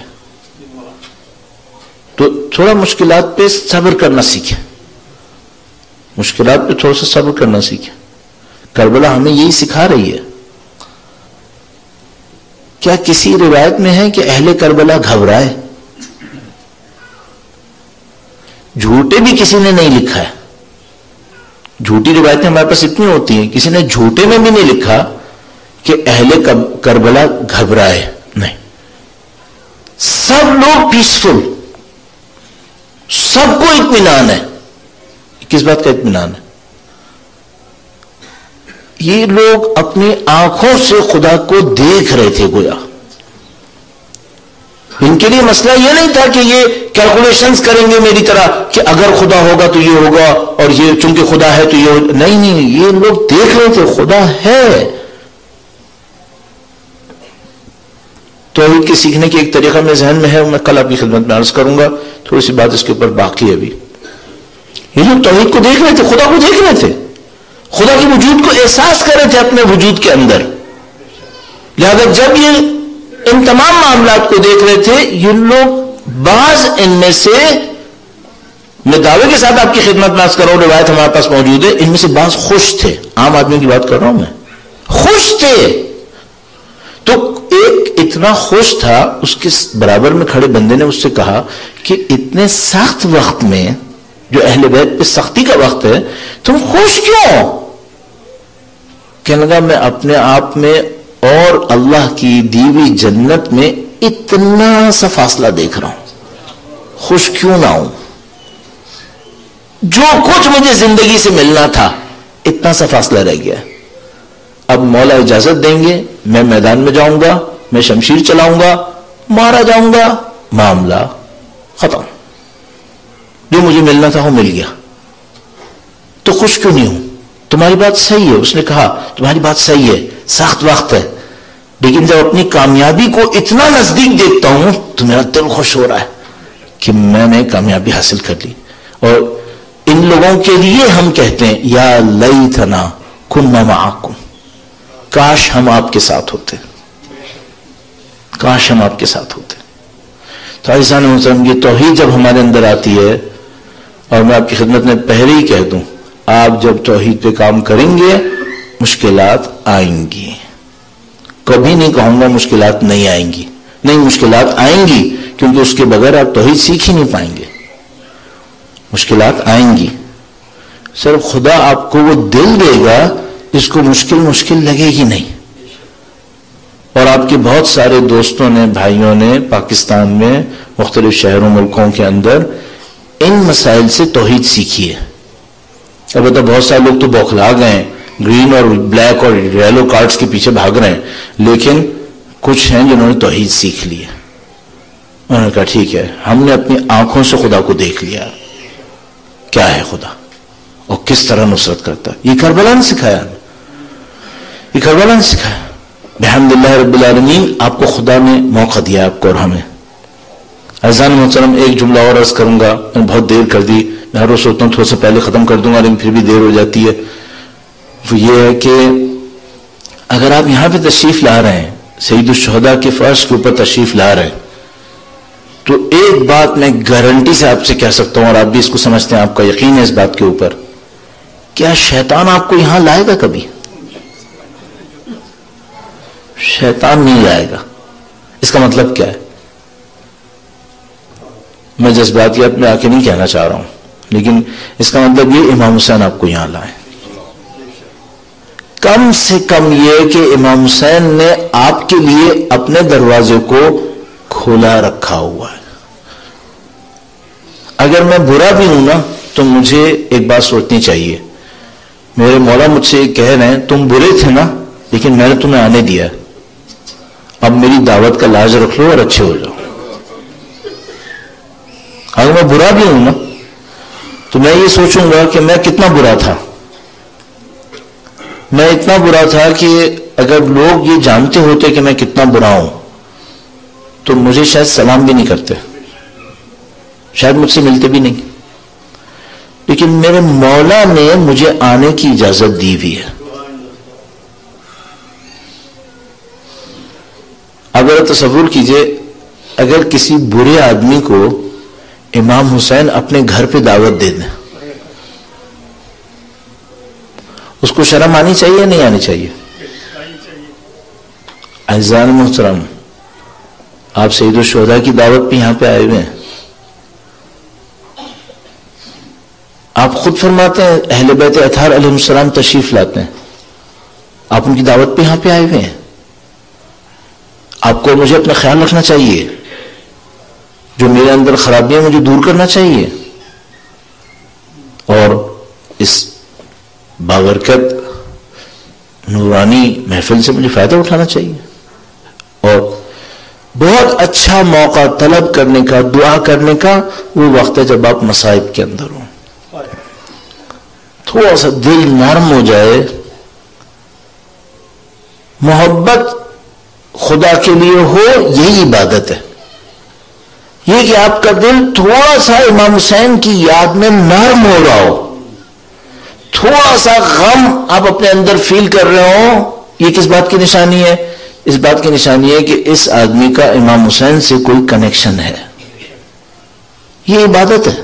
تو تھوڑا مشکلات پہ صبر کرنا سیکھیں. مشکلات پہ تھوڑا سا صبر کرنا سیکھیں. کربلا ہمیں یہی سکھا رہی ہے. کیا کسی روایت میں ہے کہ اہل کربلا گھبرائے؟ جھوٹے بھی کسی نے نہیں لکھا ہے. جھوٹی روایتیں ہمارے پاس اتنی ہوتی ہیں، کسی نے جھوٹے میں بھی نہیں لکھا کہ اہل کربلا گھبرائے. نہیں، سب لوگ پیسفل، سب کو اطمینان ہے. کس بات کا اطمینان ہے؟ یہ لوگ اپنی آنکھوں سے خدا کو دیکھ رہے تھے. گویا ان کے لیے مسئلہ یہ نہیں تھا کہ یہ کیلکولیشنز کریں گے میری طرح کہ اگر خدا ہوگا تو یہ ہوگا اور یہ چونکہ خدا ہے تو یہ نہیں. یہ لوگ دیکھ رہے تھے خدا ہے. توحید کے سیکھنے کی ایک طریقہ میرے ذہن میں ہے، میں کل آپ کی خدمت میں عرض کروں گا. تھوڑی سی بات اس کے اوپر باقی ہے ابھی. یہ لوگ توحید کو دیکھ رہے تھے، خدا کو دیکھ رہے تھے، خدا کے وجود کو احساس کر رہے تھے اپنے وجود کے اندر. لہذا جب یہ ان تمام معاملات کو دیکھ رہے تھے، یہ لوگ بعض ان میں سے، میں دعوے کے ساتھ آپ کی خدمت میں عرض کر رہا ہوں، روایت ہمارے پاس موجود ہے، ان میں سے بعض خوش تھے. عام آدمی کی بات کر رہا ہوں میں. خوش تھے. تو ایک اتنا خوش تھا، اس کے برابر میں کھڑے بندے نے اس سے کہا کہ اتنے سخت وقت میں، جو اہل بیت پہ سختی کا وقت ہے، تم خوش کیوں؟ کہنے لگا میں اپنے آپ میں اور اللہ کی دی ہوئی جنت میں اتنا سا فاصلہ دیکھ رہا ہوں، خوش کیوں نہ ہوں؟ جو کچھ مجھے زندگی سے ملنا تھا اتنا سا فاصلہ رہ گیا. اب مولا اجازت دیں گے میں میدان میں جاؤں گا، میں شمشیر چلاؤں گا، مارا جاؤں گا، معاملہ ختم. جو مجھے ملنا تھا وہ مل گیا. تو خوش کیوں نہیں ہوں؟ تمہاری بات صحیح ہے. اس نے کہا تمہاری بات صحیح ہے، سخت وقت ہے، لیکن جب اپنی کامیابی کو اتنا نزدیک دیکھتا ہوں تو میرا دل خوش ہو رہا ہے کہ میں نے کامیابی حاصل کر لی. اور ان لوگوں کے لیے ہم کہتے ہیں یا لیتنا کنا معکم، کاش ہم آپ کے ساتھ ہوتے، کاش ہم آپ کے ساتھ ہوتے. تو عزیزان محترم، یہ توحید جب ہمارے اندر آتی ہے، اور میں آپ کی خدمت میں پہلے ہی کہہ دوں، آپ جب توحید پہ کام کریں گے مشکلات آئیں گی. کبھی نہیں کہوں گا مشکلات نہیں آئیں گی، نہیں، مشکلات آئیں گی، کیونکہ اس کے بغیر آپ توحید سیکھ ہی نہیں پائیں گے. مشکلات آئیں گی، صرف خدا آپ کو وہ دل دے گا جس کو مشکل لگے گی نہیں. اور آپ کے بہت سارے دوستوں نے، بھائیوں نے پاکستان میں مختلف شہروں ملکوں کے اندر ان مسائل سے توحید سیکھی ہے. البتہ بہت سارے لوگ تو بوکھلا گئے ہیں، گرین اور بلیک اور یلو کارڈز کے پیچھے بھاگ رہے ہیں، لیکن کچھ ہیں جنہوں نے توحید سیکھ لی ہے. انہوں نے کہا ٹھیک ہے، ہم نے اپنی آنکھوں سے خدا کو دیکھ لیا، کیا ہے خدا اور کس طرح نصرت کرتا ہے. یہ کربلا نے سکھایا ہمیں، یہ کربلا نے سکھایا. بحمدللہ رب العالمین، آپ کو خدا نے موقع دیا، آپ کو اور ہمیں. عزیزان محترم، ایک جملہ اور عرض کروں گا، میں بہت دیر کر دی، میں ہر روز سوچتا ہوں تھوڑا سا پہلے ختم کر دوں گا لیکن پھر بھی دیر ہو جاتی ہے. وہ یہ ہے کہ اگر آپ یہاں پہ تشریف لا رہے ہیں، سید الشہداء کے فرش کے اوپر تشریف لا رہے ہیں، تو ایک بات میں گارنٹی سے آپ سے کہہ سکتا ہوں، اور آپ بھی اس کو سمجھتے ہیں، آپ کا یقین ہے اس بات کے اوپر، کیا شیطان آپ کو یہاں لائے گا کبھی؟ شیطان نہیں لائے گا. اس کا مطلب کیا ہے؟ میں جذباتیات میں آ کے نہیں کہنا چاہ رہا ہوں، لیکن اس کا مطلب یہ امام حسین آپ کو یہاں لائے. کم سے کم یہ کہ امام حسین نے آپ کے لیے اپنے دروازے کو کھولا رکھا ہوا ہے. اگر میں برا بھی ہوں نا تو مجھے ایک بات سوچنی چاہیے. میرے مولا مجھ سے کہہ رہے ہیں تم برے تھے نا، لیکن میں نے تمہیں آنے دیا، اب میری دعوت کا لاج رکھ لو اور اچھے ہو جاؤ. اگر میں برا بھی ہوں نا تو میں یہ سوچوں گا کہ میں کتنا برا تھا. میں اتنا برا تھا کہ اگر لوگ یہ جانتے ہوتے کہ میں کتنا برا ہوں تو مجھے شاید سلام بھی نہیں کرتے، شاید مجھ سے ملتے بھی نہیں. لیکن میرے مولا نے مجھے آنے کی اجازت دی ہوئی ہے. اگر تصور کیجئے اگر کسی برے آدمی کو امام حسین اپنے گھر پہ دعوت دے دیں، اس کو شرم آنی چاہیے یا نہیں آنی چاہیے؟ اعزائے محترم، آپ سید الشہداء کی دعوت پہ یہاں پہ آئے ہوئے ہیں. آپ خود فرماتے ہیں اہل بیت اطہار علیہ السلام تشریف لاتے ہیں، آپ ان کی دعوت پہ یہاں پہ آئے ہوئے ہیں. آپ کو مجھے اپنا خیال رکھنا چاہیے، جو میرے اندر خرابیاں مجھے دور کرنا چاہیے، اور اس بابرکت نورانی محفل سے مجھے فائدہ اٹھانا چاہیے. اور بہت اچھا موقع طلب کرنے کا، دعا کرنے کا وہ وقت ہے جب آپ مصائب کے اندر ہوں. تھوڑا سا دل نرم ہو جائے. محبت خدا کے لیے ہو، یہی عبادت ہے. یہ کہ آپ کا دل تھوڑا سا امام حسین کی یاد میں نرم ہو رہا ہو، تھوڑا سا غم آپ اپنے اندر فیل کر رہے ہو، یہ کس بات کی نشانی ہے؟ اس بات کی نشانی ہے کہ اس آدمی کا امام حسین سے کوئی کنیکشن ہے. یہ عبادت ہے،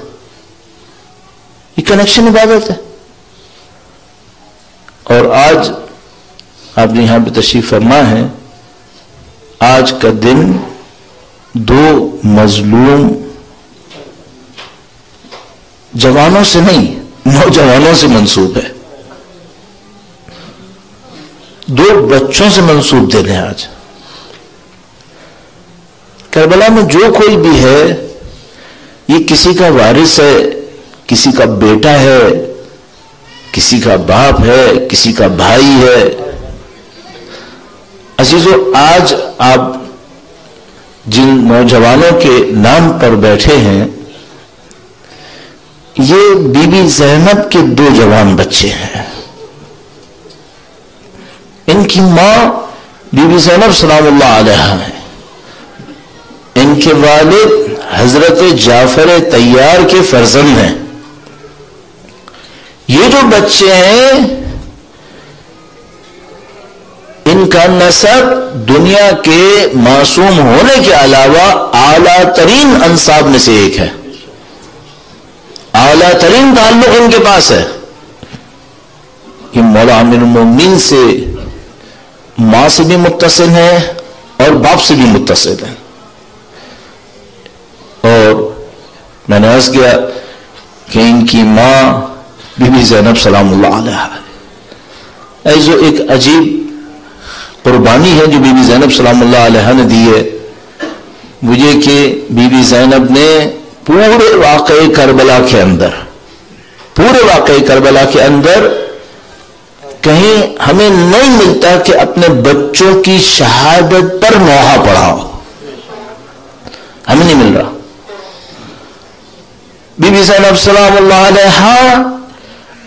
یہ کنیکشن عبادت ہے. اور آج آپ نے یہاں پہ تشریف فرما ہے. آج کا دن دو مظلوم جوانوں سے نہیں، نوجوانوں سے منسوب ہے. دو بچوں سے منسوب دن ہے. آج کربلا میں جو کوئی بھی ہے یہ کسی کا وارث ہے، کسی کا بیٹا ہے، کسی کا باپ ہے، کسی کا بھائی ہے. عزیزو، آج آپ جن نوجوانوں کے نام پر بیٹھے ہیں یہ بی بی زینب کے دو جوان بچے ہیں. ان کی ماں بی بی زینب سلام اللہ علیہا ہے، ان کے والد حضرت جعفر طیار کے فرزند ہیں. یہ جو بچے ہیں ان کا نسب دنیا کے معصوم ہونے کے علاوہ اعلیٰ ترین انساب میں سے ایک ہے. اعلیٰ ترین تعلق ان کے پاس ہے کہ مولا امیر المومنین سے ماں سے بھی متصل ہیں اور باپ سے بھی متصل ہیں. اور میں نے عرض کیا کہ ان کی ماں بی بی زینب سلام اللہ علیہا ایسو ایک عجیب قربانی ہے جو بی بی زینب سلام اللہ علیہا نے دی ہے. مجھے کہ بی بی زینب نے پورے واقعے کربلا کے اندر کہیں ہمیں نہیں ملتا کہ اپنے بچوں کی شہادت پر نوحہ پڑھا ہو، ہمیں نہیں مل رہا. بی بی زینب سلام اللہ علیہا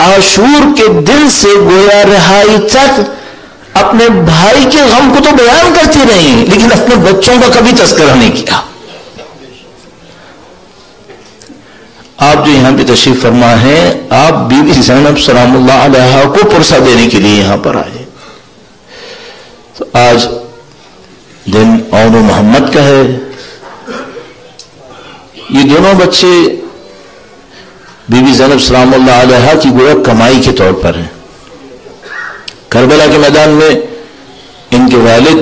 عاشور کے دن سے گویا رہائی تک اپنے بھائی کے غم کو تو بیان کرتی رہی لیکن اپنے بچوں کا کبھی تذکرہ نہیں کیا. آپ جو یہاں پہ تشریف فرما ہیں آپ بی بی زینب سلام اللہ علیہا کو پرسہ دینے کے لیے یہاں پر آئے. تو آج دن اور محمد کا ہے. یہ دونوں بچے بی بی زینب سلام اللہ علیہا کی گویا کمائی کے طور پر ہیں. کربلا کے میدان میں ان کے والد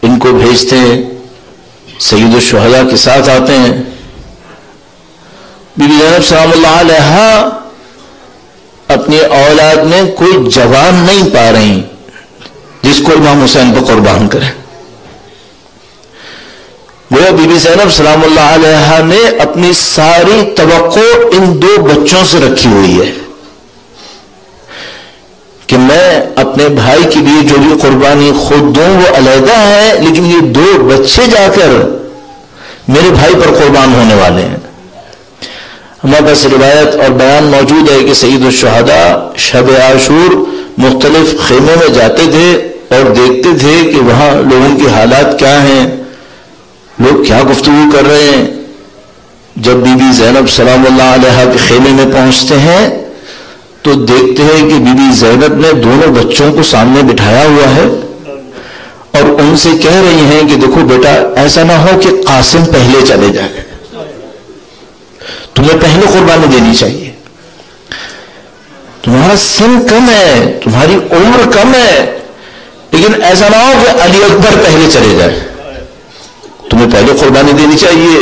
ان کو بھیجتے ہیں، سید الشہداء کے ساتھ آتے ہیں. بی بی زینب سلام اللہ علیہا اپنی اولاد میں کوئی جوان نہیں پا رہی جس کو امام حسین پر قربان کرے. وہ بی بی زینب سلام اللہ علیہا نے اپنی ساری توقع ان دو بچوں سے رکھی ہوئی ہے کہ میں اپنے بھائی کے لیے جو بھی قربانی خود دوں وہ علیحدہ ہے، لیکن یہ دو بچے جا کر میرے بھائی پر قربان ہونے والے ہیں. ہمارے پاس روایت اور بیان موجود ہے کہ سید الشہداء شب عاشور مختلف خیموں میں جاتے تھے اور دیکھتے تھے کہ وہاں لوگوں کی حالات کیا ہیں، لوگ کیا گفتگو کر رہے ہیں. جب بی بی زینب سلام اللہ علیہا کے خیمے میں پہنچتے ہیں تو دیکھتے ہیں کہ بی بی زینب نے دونوں بچوں کو سامنے بٹھایا ہوا ہے اور ان سے کہہ رہی ہیں کہ دیکھو بیٹا، ایسا نہ ہو کہ قاسم پہلے چلے جائے، تمہیں پہلے قربانی دینی چاہیے، تمہارا سن کم ہے، تمہاری عمر کم ہے، لیکن ایسا نہ ہو کہ علی اکبر پہلے چلے جائے، تمہیں پہلے قربانی دینی چاہیے.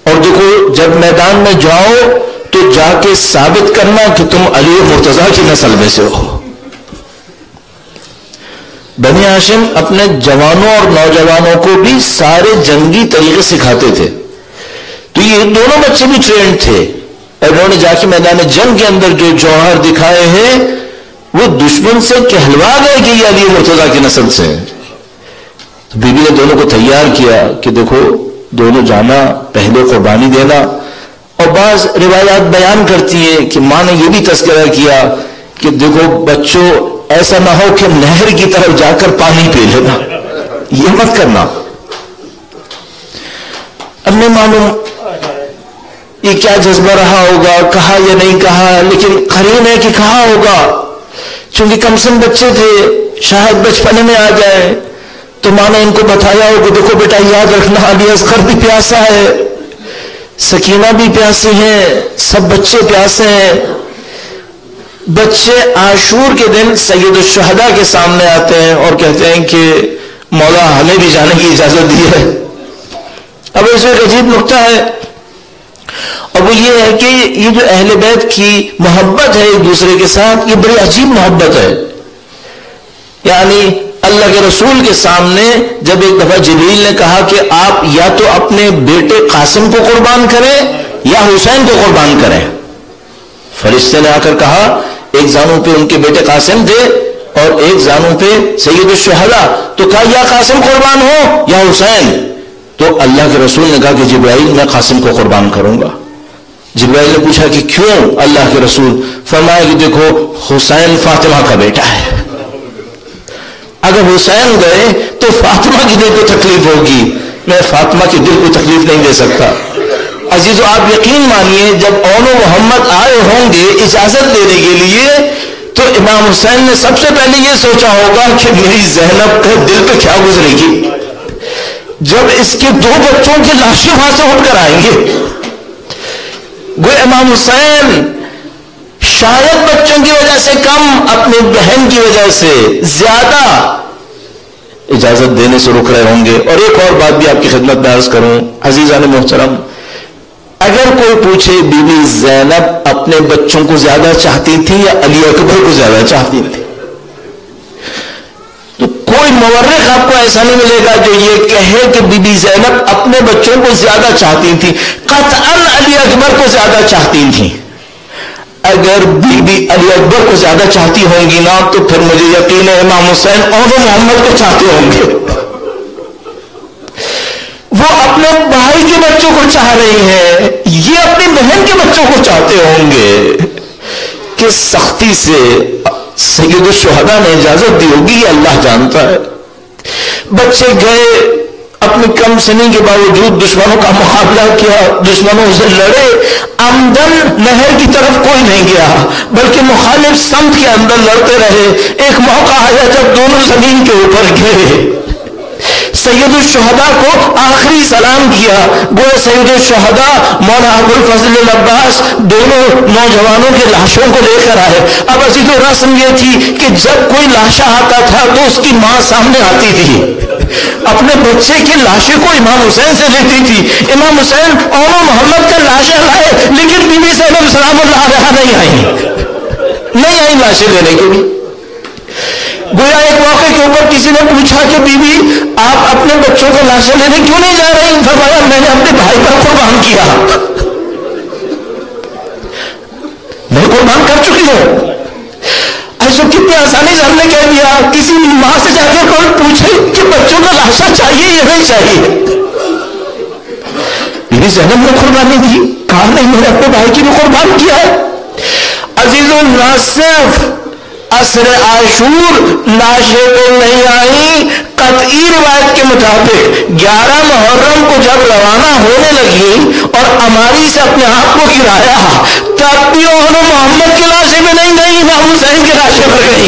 اور دیکھو جب میدان میں جاؤ تو جا کے ثابت کرنا کہ تم علی مرتضیٰ کی نسل میں سے ہو. بنی ہاشم اپنے جوانوں اور نوجوانوں کو بھی سارے جنگی طریقے سکھاتے تھے، تو یہ دونوں بچے بھی ٹرینڈ تھے. انہوں نے جا کے میدان جنگ کے اندر جو جوہر دکھائے ہیں وہ دشمن سے کہلوا گئے کہ یہ علی مرتضیٰ کی نسل سے ہیں. تو بی بی نے دونوں کو تیار کیا کہ دیکھو دونوں جانا، پہلے قربانی دینا. اور بعض روایات بیان کرتی ہیں کہ ماں نے یہ بھی تذکرہ کیا کہ دیکھو بچوں، ایسا نہ ہو کہ نہر کی طرف جا کر پانی پی لینا، یہ مت کرنا. اب نہیں معلوم یہ کیا جذبہ رہا ہوگا، کہا یا نہیں کہا، لیکن قرین ہے کہ کہا ہوگا، چونکہ کم سن بچے تھے، شاید بچپنے میں آ جائے. تو ماں نے ان کو بتایا ہو کہ دیکھو بیٹا یاد رکھنا، علی اصغر بھی پیاسا ہے، سکینہ بھی پیاسی ہیں، سب بچے پیاسے ہیں. بچے عاشور کے دن سید الشہداء کے سامنے آتے ہیں اور کہتے ہیں کہ مولا ہمیں بھی جانے کی اجازت دی ہے. اب اس میں ایک عجیب نقطہ ہے، اور وہ یہ ہے کہ یہ جو اہل بیت کی محبت ہے ایک دوسرے کے ساتھ، یہ بڑی عجیب محبت ہے. یعنی اللہ کے رسول کے سامنے جب ایک دفعہ جبریل نے کہا کہ آپ یا تو اپنے بیٹے قاسم کو قربان کریں یا حسین کو قربان کریں، فرشتے نے آ کر کہا ایک زانوں پہ ان کے بیٹے قاسم تھے اور ایک زانوں پہ سید الشہداء، تو کہا یا قاسم قربان ہو یا حسین. تو اللہ کے رسول نے کہا کہ جبرائیل میں قاسم کو قربان کروں گا. جبرائیل نے پوچھا کہ کیوں؟ اللہ کے رسول فرمایا کہ دیکھو حسین فاطمہ کا بیٹا ہے، اگر حسین گئے تو فاطمہ کے دل کو تکلیف ہوگی، میں فاطمہ کے دل کو تکلیف نہیں دے سکتا. عزیزو آپ یقین مانیے جب اون محمد آئے ہوں گے اجازت دینے کے لیے تو امام حسین نے سب سے پہلے یہ سوچا ہوگا کہ میری زینب کے دل پہ کیا گزرے گی جب اس کے دو بچوں کی لاشیں وہاں سے اٹھ کر آئیں گے. وہ امام حسین شاید بچوں کی وجہ سے کم، اپنی بہن کی وجہ سے زیادہ اجازت دینے سے رک رہے ہوں گے. اور ایک اور بات بھی آپ کی خدمت میں عرض کروں عزیزان محترم، اگر کوئی پوچھے بی بی زینب اپنے بچوں کو زیادہ چاہتی تھی یا علی اکبر کو زیادہ چاہتی تھی، تو کوئی مورخ آپ کو ایسا نہیں ملے گا جو یہ کہے کہ بی بی زینب اپنے بچوں کو زیادہ چاہتی تھی. قطعاً علی اکبر کو زیادہ چاہتی تھی. اگر بی بی علی اکبر کو زیادہ چاہتی ہوں گی نا تو پھر مجھے یقین ہے امام حسین اور محمد کو چاہتے ہوں گے. وہ اپنے بھائی کے بچوں کو چاہ رہی ہیں، یہ اپنی بہن کے بچوں کو چاہتے ہوں گے کہ سختی سے سید الشہداء نے اجازت دی ہوگی، یہ اللہ جانتا ہے. بچے گئے، اپنی کم سنی کے باوجود دشمنوں کا مقابلہ کیا، دشمنوں سے لڑے. عمدن نہر کی طرف کوئی نہیں گیا بلکہ مخالف سمت کے اندر لڑتے رہے. ایک موقع آیا جب دونوں زمین کے اوپر گرے، سید الشہداء کو آخری سلام کیا. گویا سید الشہداء مولانا ابوالفضل العباس دونوں نوجوانوں کے لاشوں کو لے کر آئے. اب عزیز و رسم یہ تھی کہ جب کوئی لاشا آتا تھا تو اس کی ماں سامنے آتی تھی, اپنے بچے کی لاشیں کو امام حسین سے لیتی تھی. امام حسین اور محمد کا لاشیں لائے, لیکن بی بی زینب سلام اللہ علیہا نہیں آئی لاشیں لینے کے لیے. گویا ایک موقع کے اوپر کسی نے پوچھا کہ بی بی آپ اپنے بچوں کو لاشیں لینے کیوں نہیں جا رہی؟ فرمایا میں نے اپنے بھائی پر قربان کیا, میں قربان کر چکی ہوں. ایسا کتنی آسانی سے ہم نے کہہ دیا. کسی ماں سے جا کے کوئی پوچھے کہ بچوں کا لاشا چاہیے یا نہیں چاہیے, میری زینب نے قربانی دی, کہا نہیں میں نے اپنے بھائی کی بھی قربان کیا ہے. عزیزوں نہ صرف عصر عاشور لاشیں تو نہیں آئیں, قطعی روایت کے مطابق 11 محرم کو جب روانہ ہونے لگی اور اماری سے اپنے آپ کو گرایا تب بھی انہوں محمد کی لاشیں میں نہیں گئی, امام حسین کی لاشیں پر گئی,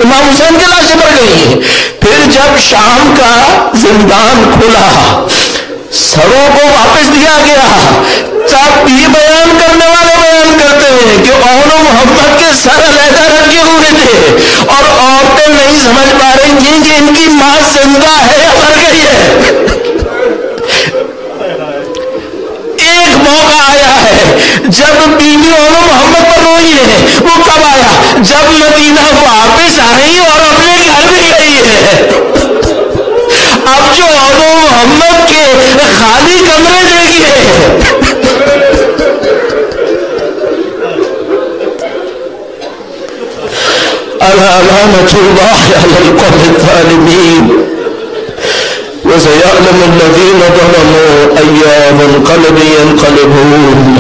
امام حسین کی لاشیں پر گئی. پھر جب شام کا زندان کھلا, سروں کو واپس دیا گیا, تب یہ بیان کرنے والے بیان کرتے ہیں کہ اونو محمد کے سر علیحدہ رکھے ہوئے تھے اور عورتیں نہیں سمجھ پا رہی تھیں کہ ان کی ماں زندہ ہے یا مر گئی ہے. ایک موقع آیا ہے جب بیوی اونو محمد پر روئی ہے, وہ کب آیا؟ جب مدینہ واپس آئی اور اپنے گھر بھی گئی ہے. اب جو اونو محمد کے خالی کمرے دیکھیے, لعنة الله على القوم الظالمين وسيعلم الذين ظلموا أي منقلب ينقلبون.